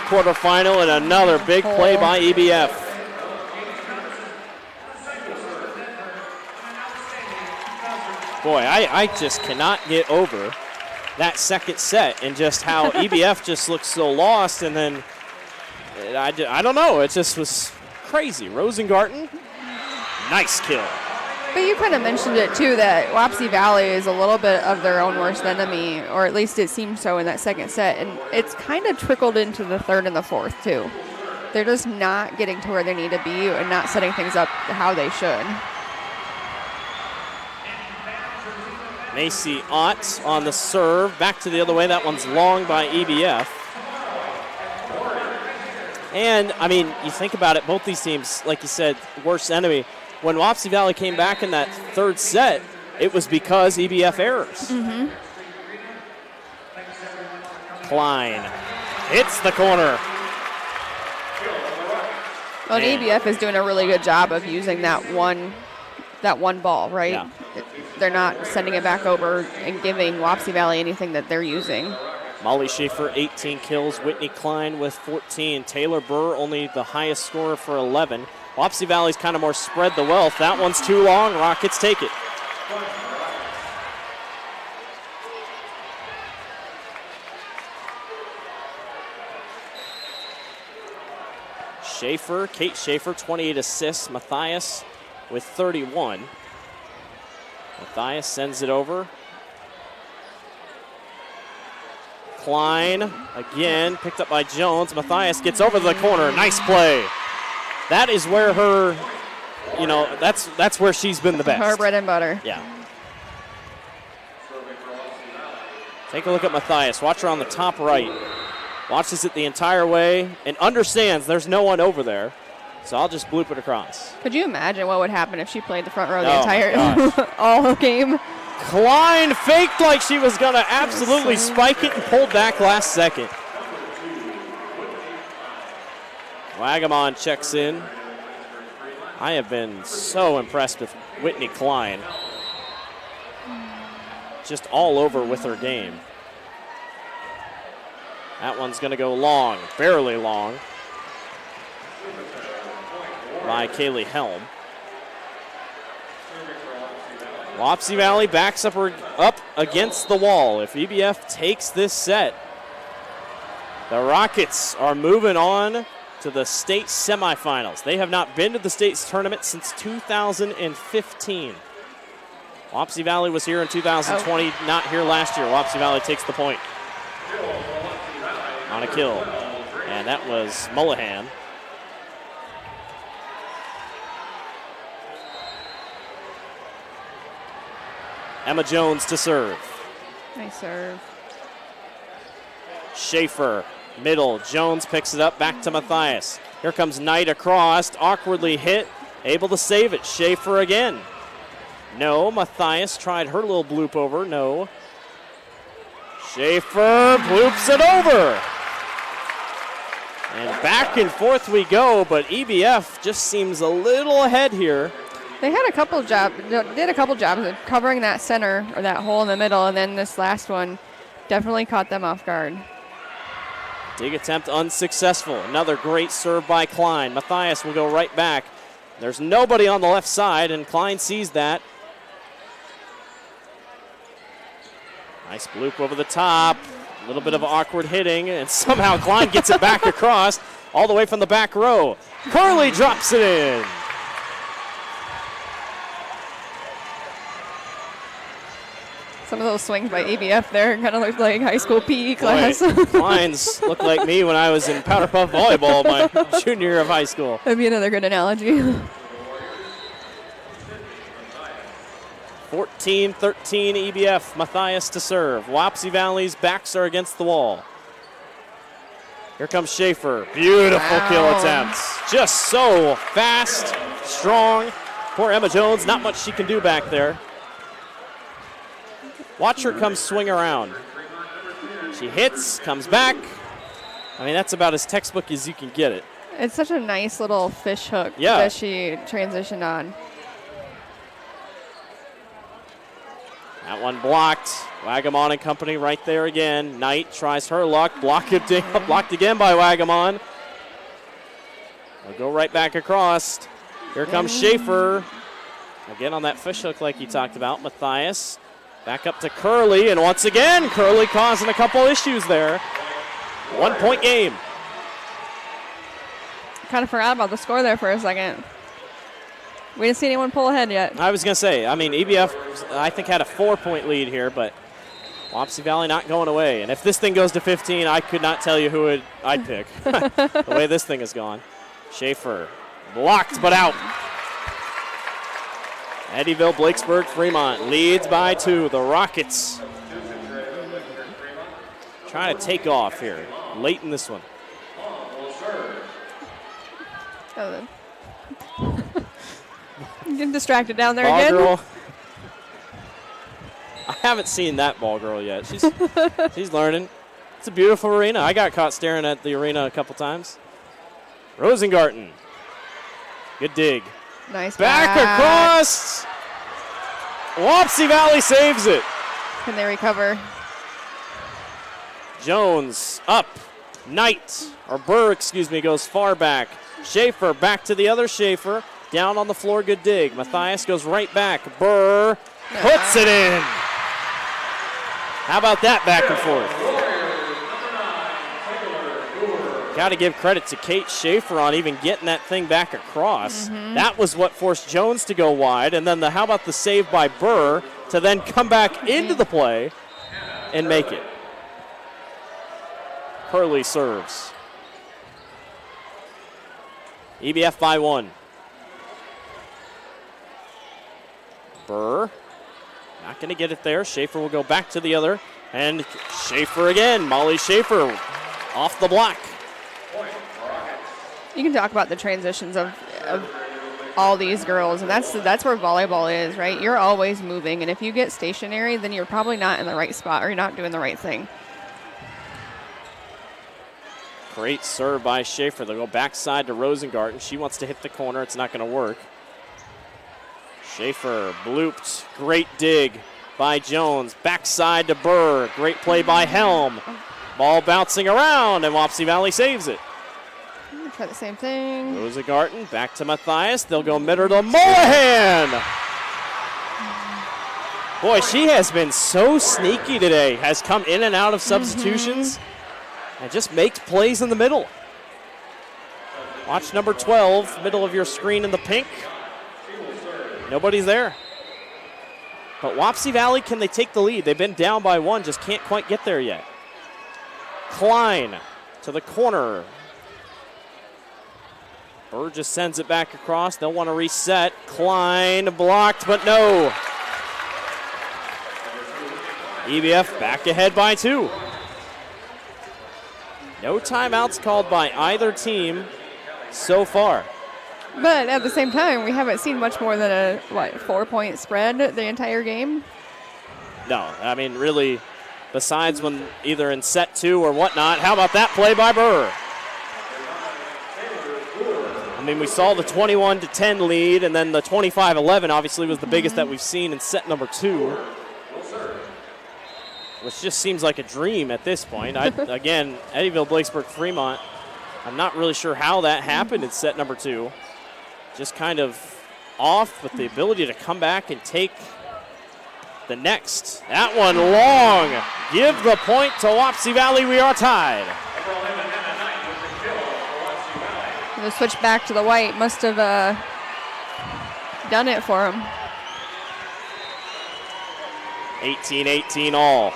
quarterfinal and another big play by EBF. Boy, I just cannot get over that second set and just how EBF just looks so lost, and then I don't know, it just was crazy. Rosengarten, nice kill. But you kind of mentioned it too, that Wapsie Valley is a little bit of their own worst enemy, or at least it seemed so in that second set, and it's kind of trickled into the third and the fourth too. They're just not getting to where they need to be and not setting things up how they should. Macy Ott on the serve. Back to the other way. That one's long by EBF. And, I mean, you think about it, both these teams, like you said, worst enemy. When Wapsie Valley came back in that third set, it was because EBF errors. Klein hits the corner. Well, and EBF is doing a really good job of using that one ball, right? Yeah. They're not sending it back over and giving Wapsie Valley anything that they're using. Molly Schaefer, 18 kills. Whitney Klein with 14. Taylor Burr, only the highest scorer for 11. Wapsie Valley's kind of more spread the wealth. That one's too long. Rockets take it. Kate Schaefer, 28 assists. Matthias with 31. Matthias sends it over. Klein again, picked up by Jones. Matthias gets over the corner. Nice play. That is where her, that's where she's been the best. Her bread and butter. Yeah. Take a look at Matthias. Watch her on the top right. Watches it the entire way and understands there's no one over there. So I'll just bloop it across. Could you imagine what would happen if she played the front row the Oh entire all game? Klein faked like she was going to absolutely spike it and pulled back last second. Wagamon checks in. I have been so impressed with Whitney Klein. Just all over with her game. That one's going to go long, barely long, by Kaylee Helm. Wapsie Valley backs up against the wall. If EBF takes this set, the Rockets are moving on to the state semifinals. They have not been to the state's tournament since 2015. Wapsie Valley was here in 2020, not here last year. Wapsie Valley takes the point on a kill, and that was Mullahan. Emma Jones to serve. Nice serve. Schaefer, middle. Jones picks it up, back to Matthias. Here comes Knight across, awkwardly hit, able to save it. Schaefer again. No, Matthias tried her little bloop over, no. Schaefer bloops it over. And back and forth we go, but EBF just seems a little ahead here. They had a couple jobs of covering that center or that hole in the middle, and then this last one definitely caught them off guard. Dig attempt unsuccessful. Another great serve by Klein. Matthias will go right back. There's nobody on the left side, and Klein sees that. Nice bloop over the top. A little bit of awkward hitting, and somehow Klein gets it back across all the way from the back row. Curley drops it in. Some of those swings by EBF there kind of looked like high school PE class. Mines looked like me when I was in Powder Puff Volleyball my junior year of high school. That'd be another good analogy. 14-13 EBF. Matthias to serve. Wapsie Valley's backs are against the wall. Here comes Schaefer. Beautiful kill attempts. Just so fast, strong. Poor Emma Jones, not much she can do back there. Watch her come swing around. She hits, comes back. I mean, that's about as textbook as you can get it. It's such a nice little fish hook that she transitioned on. That one blocked. Wagamon and company right there again. Knight tries her luck. Blocked again by Wagamon. They'll go right back across. Here comes Schaefer. Again on that fish hook like you talked about. Matthias. Back up to Curley, and once again, Curley causing a couple issues there. 1 point game. Kind of forgot about the score there for a second. We didn't see anyone pull ahead yet. I was going to say, I mean, EBF, I think, had a 4-point lead here, but Wapsie Valley not going away. And if this thing goes to 15, I could not tell you who I'd pick. The way this thing has gone. Schaefer blocked, but out. Eddyville-Blakesburg-Fremont leads by 2. The Rockets trying to take off here late in this one. Getting distracted down there Ball again. girl. I haven't seen that ball girl yet. She's learning. It's a beautiful arena. I got caught staring at the arena a couple times. Rosengarten. Good dig. Nice back across. Wapsie Valley saves it. Can they recover? Jones up. Burr, goes far back. Schaefer back to the other Schaefer. Down on the floor, good dig. Matthias goes right back. Burr Puts it in. How about that back and forth? Got to give credit to Kate Schaefer on even getting that thing back across. That was what forced Jones to go wide. And then how about the save by Burr to then come back into the play and make it. Hurley serves. EBF by 1. Burr. Not going to get it there. Schaefer will go back to the other. And Schaefer again. Molly Schaefer off the block. You can talk about the transitions of all these girls, and that's where volleyball is, right? You're always moving, and if you get stationary, then you're probably not in the right spot or you're not doing the right thing. Great serve by Schaefer. They'll go backside to Rosengarten. She wants to hit the corner. It's not going to work. Schaefer blooped. Great dig by Jones. Backside to Burr. Great play by Helm. Ball bouncing around, and Wapsie Valley saves it. Try the same thing. Rosengarten back to Matthias. They'll go midder to Mollahan. Boy, she has been so sneaky today. Has come in and out of substitutions and just makes plays in the middle. Watch number 12, middle of your screen in the pink. Nobody's there. But Wapsie Valley, can they take the lead? They've been down by 1, just can't quite get there yet. Klein to the corner. Burr just sends it back across. They'll want to reset. Klein blocked, but no. EBF back ahead by 2. No timeouts called by either team so far. But at the same time, we haven't seen much more than a 4-point spread the entire game. No, I mean, really, besides when either in set 2 or whatnot. How about that play by Burr? I mean, we saw the 21-10 lead, and then the 25-11 obviously was the biggest that we've seen in set number 2, which just seems like a dream at this point. Again, Eddyville-Blakesburg-Fremont, I'm not really sure how that happened in set number 2. Just kind of off, but the ability to come back and take the next. That one long. Give the point to Wapsie Valley. We are tied. The switch back to the white must have done it for him. 18-18 all.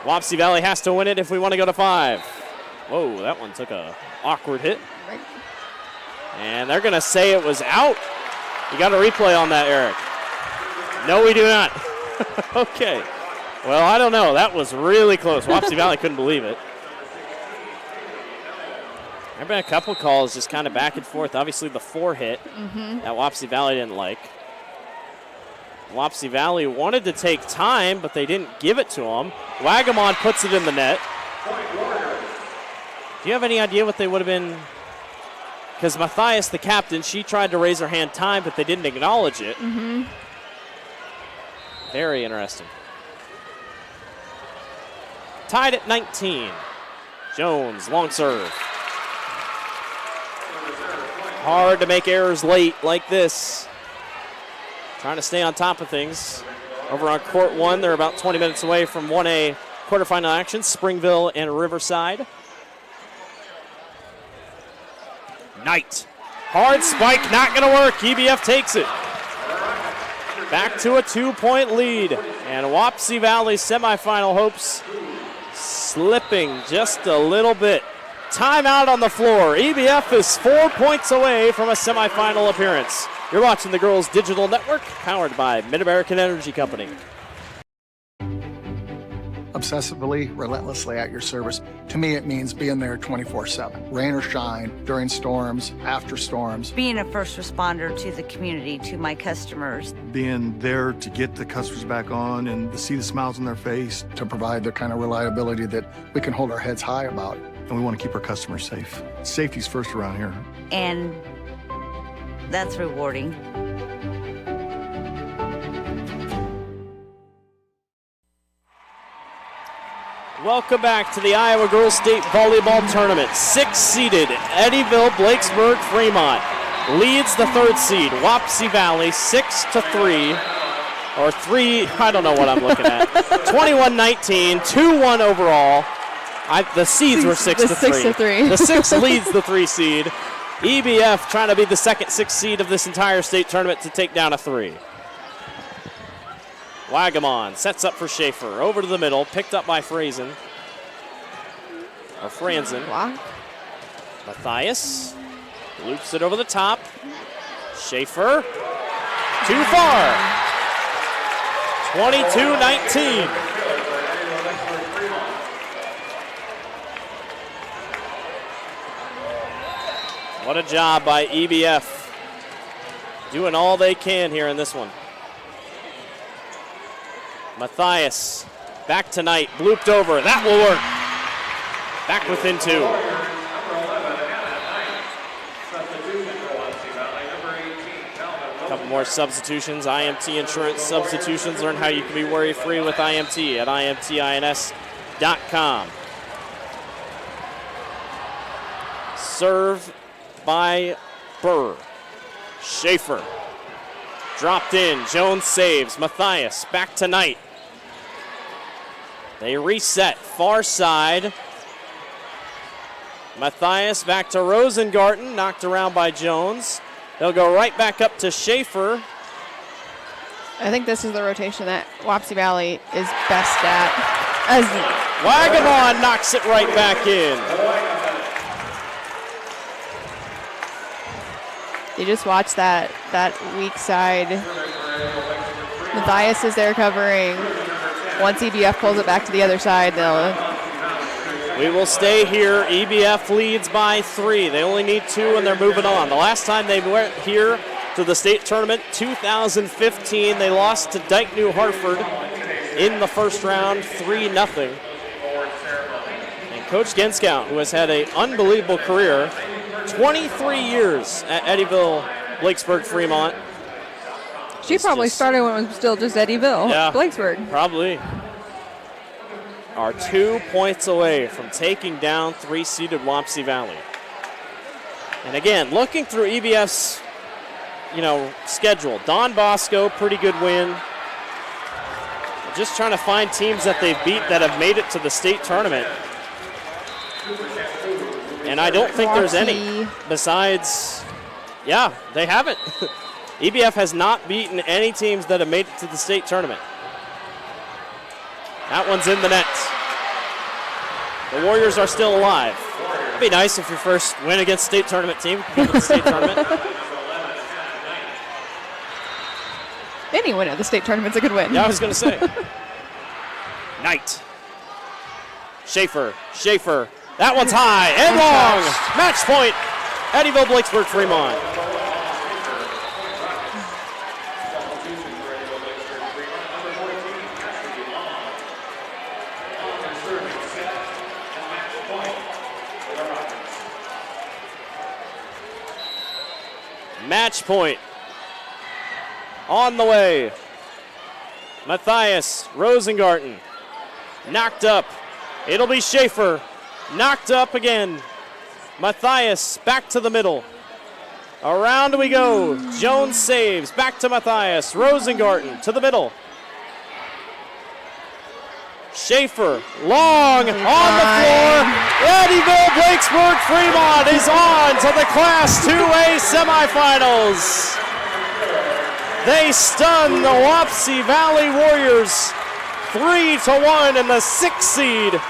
Wapsie Valley has to win it if we want to go to 5. Whoa, that one took a awkward hit. Right. And they're going to say it was out. You got a replay on that, Eric. No, we do not. Okay. Well, I don't know. That was really close. Wapsie Valley couldn't believe it. There have been a couple calls just kind of back and forth. Obviously, the 4 hit that Wapsie Valley didn't like. Wapsie Valley wanted to take time, but they didn't give it to them. Wagamon puts it in the net. Do you have any idea what they would have been? Because Matthias, the captain, she tried to raise her hand time, but they didn't acknowledge it. Very interesting. Tied at 19. Jones, long serve. Hard to make errors late like this. Trying to stay on top of things. Over on court 1, they're about 20 minutes away from 1A quarterfinal action, Springville and Riverside. Knight. Hard spike, not going to work. EBF takes it. Back to a 2-point lead. And Wapsie Valley's semifinal hopes slipping just a little bit. Timeout on the floor. EBF is 4 points away from a semifinal appearance. You're watching the Girls Digital Network, powered by Mid-American Energy Company. Obsessively, relentlessly at your service. To me, it means being there 24/7. Rain or shine, during storms, after storms. Being a first responder to the community, to my customers. Being there to get the customers back on and to see the smiles on their face. To provide the kind of reliability that we can hold our heads high about. And we want to keep our customers safe. Safety's first around here. And that's rewarding. Welcome back to the Iowa Girls State Volleyball Tournament. 6-seeded Eddyville-Blakesburg-Fremont leads the third seed, Wapsie Valley, 6-3. Or 3, I don't know what I'm looking at. 21-19, 2-1 overall. The seeds were 6-3. The 6 leads the 3 seed. EBF trying to be the second 6 seed of this entire state tournament to take down a 3. Wagamon sets up for Schaefer. Over to the middle, picked up by Franzen. Matthias loops it over the top. Schaefer, too far. 22-19. What a job by EBF. Doing all they can here in this one. Matthias, back to Knight, blooped over. That will work. Back within 2. Couple more substitutions. IMT Insurance substitutions. Learn how you can be worry-free with IMT at imtins.com. Serve by Burr. Schaefer. Dropped in. Jones saves. Matthias back to Knight. They reset. Far side. Matthias back to Rosengarten. Knocked around by Jones. They'll go right back up to Schaefer. I think this is the rotation that Wapsie Valley is best at. Wagamon knocks it right back in. You just watch that weak side. Matthias is there covering. Once EBF pulls it back to the other side, we will stay here. EBF leads by 3. They only need 2 and they're moving on. The last time they went here to the state tournament, 2015, they lost to Dike New Hartford in the first round, 3-0. And Coach Genskow, who has had an unbelievable career, 23 years at Eddyville-Blakesburg-Fremont. She probably started when it was still just Eddyville-Blakesburg. Probably. Are 2 points away from taking down 3-seeded Wapsie Valley. And again, looking through EBF's, schedule. Don Bosco, pretty good win. Just trying to find teams that they've beat that have made it to the state tournament. And I don't think there's any besides, they haven't. EBF has not beaten any teams that have made it to the state tournament. That one's in the net. The Warriors are still alive. It'd be nice if your first win against state tournament team came to the state tournament. Any win at the state tournament's a good win. Yeah, I was going to say. Knight. Schaefer. That one's high and long. Match point. Eddyville-Blakesburg-Fremont. Match point. On the way. Matthias Rosengarten. Knocked up. It'll be Schaefer. Knocked up again. Matthias back to the middle. Around we go. Jones saves. Back to Matthias. Rosengarten to the middle. Schaefer, long on the floor. Eddyville-Blakesburg-Fremont is on to the Class 2A semifinals. They stun the Wapsie Valley Warriors 3-1, and the 6th seed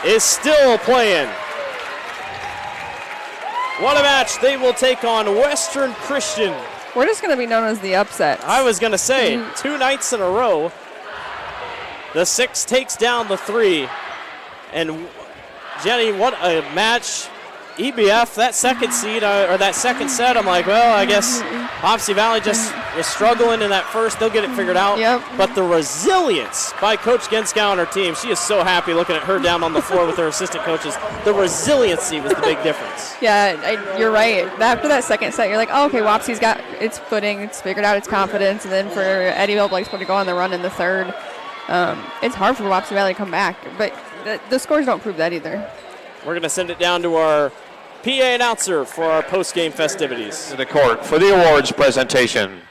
is still playing. What a match. They will take on Western Christian. We're just going to be known as the upset. I was going to say, 2 nights in a row. The 6 takes down the 3. And Jenny, what a match. EBF, that second seed, or that second set, I'm like, well, I guess Wapsie Valley just was struggling in that first. They'll get it figured out. Yep. But the resilience by Coach Genskow and her team, she is so happy looking at her down on the floor with her assistant coaches. The resiliency was the big difference. Yeah, you're right. After that second set, you're like, oh, okay, Wapsie's got its footing. It's figured out its confidence. And then for Eddyville-Blakesburg to go on the run in the third, it's hard for Wapsie Valley to come back. But the scores don't prove that either. We're going to send it down to our PA announcer for our post-game festivities. To the court for the awards presentation.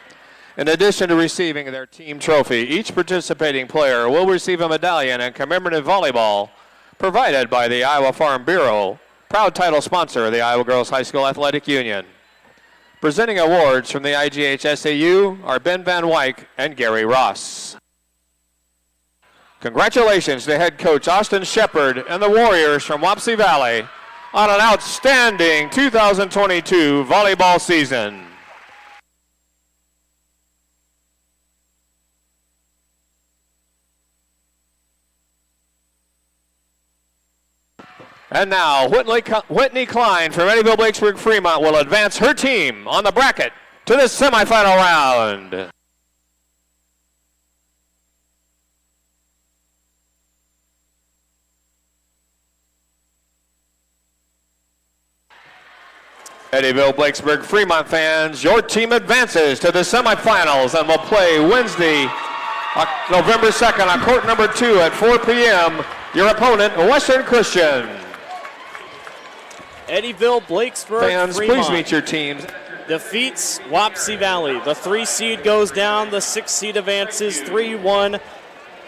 In addition to receiving their team trophy, each participating player will receive a medallion and commemorative volleyball provided by the Iowa Farm Bureau, proud title sponsor of the Iowa Girls High School Athletic Union. Presenting awards from the IGHSAU are Ben Van Wyk and Gary Ross. Congratulations to head coach Austin Shepard and the Warriors from Wapsie Valley on an outstanding 2022 volleyball season. And now, Whitney Klein from Eddyville-Blakesburg-Fremont will advance her team on the bracket to the semifinal round. Eddyville-Blakesburg-Fremont fans, your team advances to the semifinals and will play Wednesday, November 2nd on court number 2 at 4 p.m. Your opponent, Western Christian. Eddyville-Blakesburg-Fremont. Fans, please meet your teams. Defeats Wapsie Valley. The 3 seed goes down. The 6 seed advances 3-1.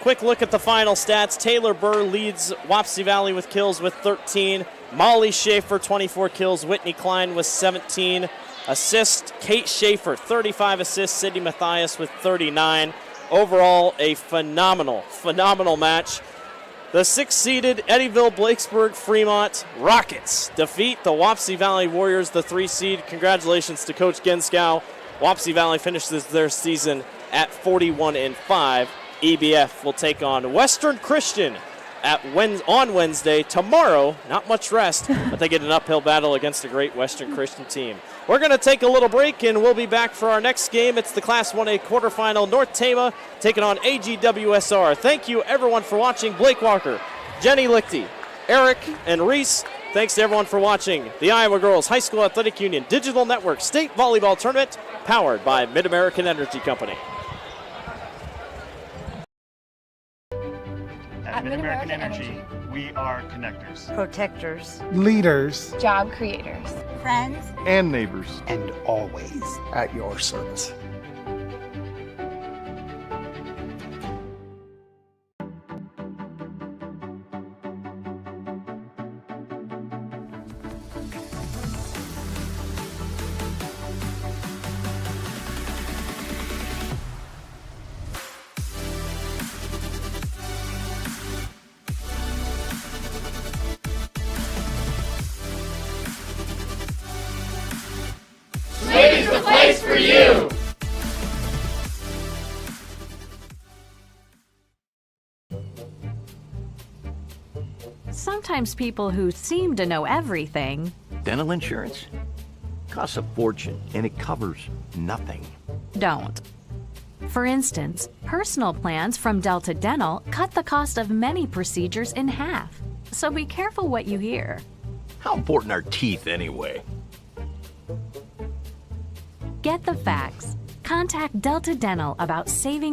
Quick look at the final stats. Taylor Burr leads Wapsie Valley with kills with 13. Molly Schaefer, 24 kills. Whitney Klein with 17 assists. Kate Schaefer, 35 assists. Sydney Mathias with 39. Overall, a phenomenal match. The 6-seeded Eddyville-Blakesburg-Fremont Rockets defeat the Wapsie Valley Warriors, the 3 seed. Congratulations to Coach Genskow. Wapsie Valley finishes their season at 41-5. EBF will take on Western Christian on Wednesday. Tomorrow, not much rest, but they get an uphill battle against a great Western Christian team. We're going to take a little break, and we'll be back for our next game. It's the Class 1A quarterfinal. North Tama taking on IGHSAU. Thank you, everyone, for watching. Blake Walker, Jenny Lichty, Eric, and Reese. Thanks to everyone for watching the Iowa Girls High School Athletic Union Digital Network State Volleyball Tournament, powered by Mid-American Energy Company. At Mid-American Energy, we are connectors, protectors, leaders, job creators, friends, and neighbors, and always at your service. Ladies, the place for you! Sometimes people who seem to know everything Dental insurance costs a fortune and it covers nothing. don't. For instance, personal plans from Delta Dental cut the cost of many procedures in half. So be careful what you hear. How important are teeth anyway? Get the facts. Contact Delta Dental about saving with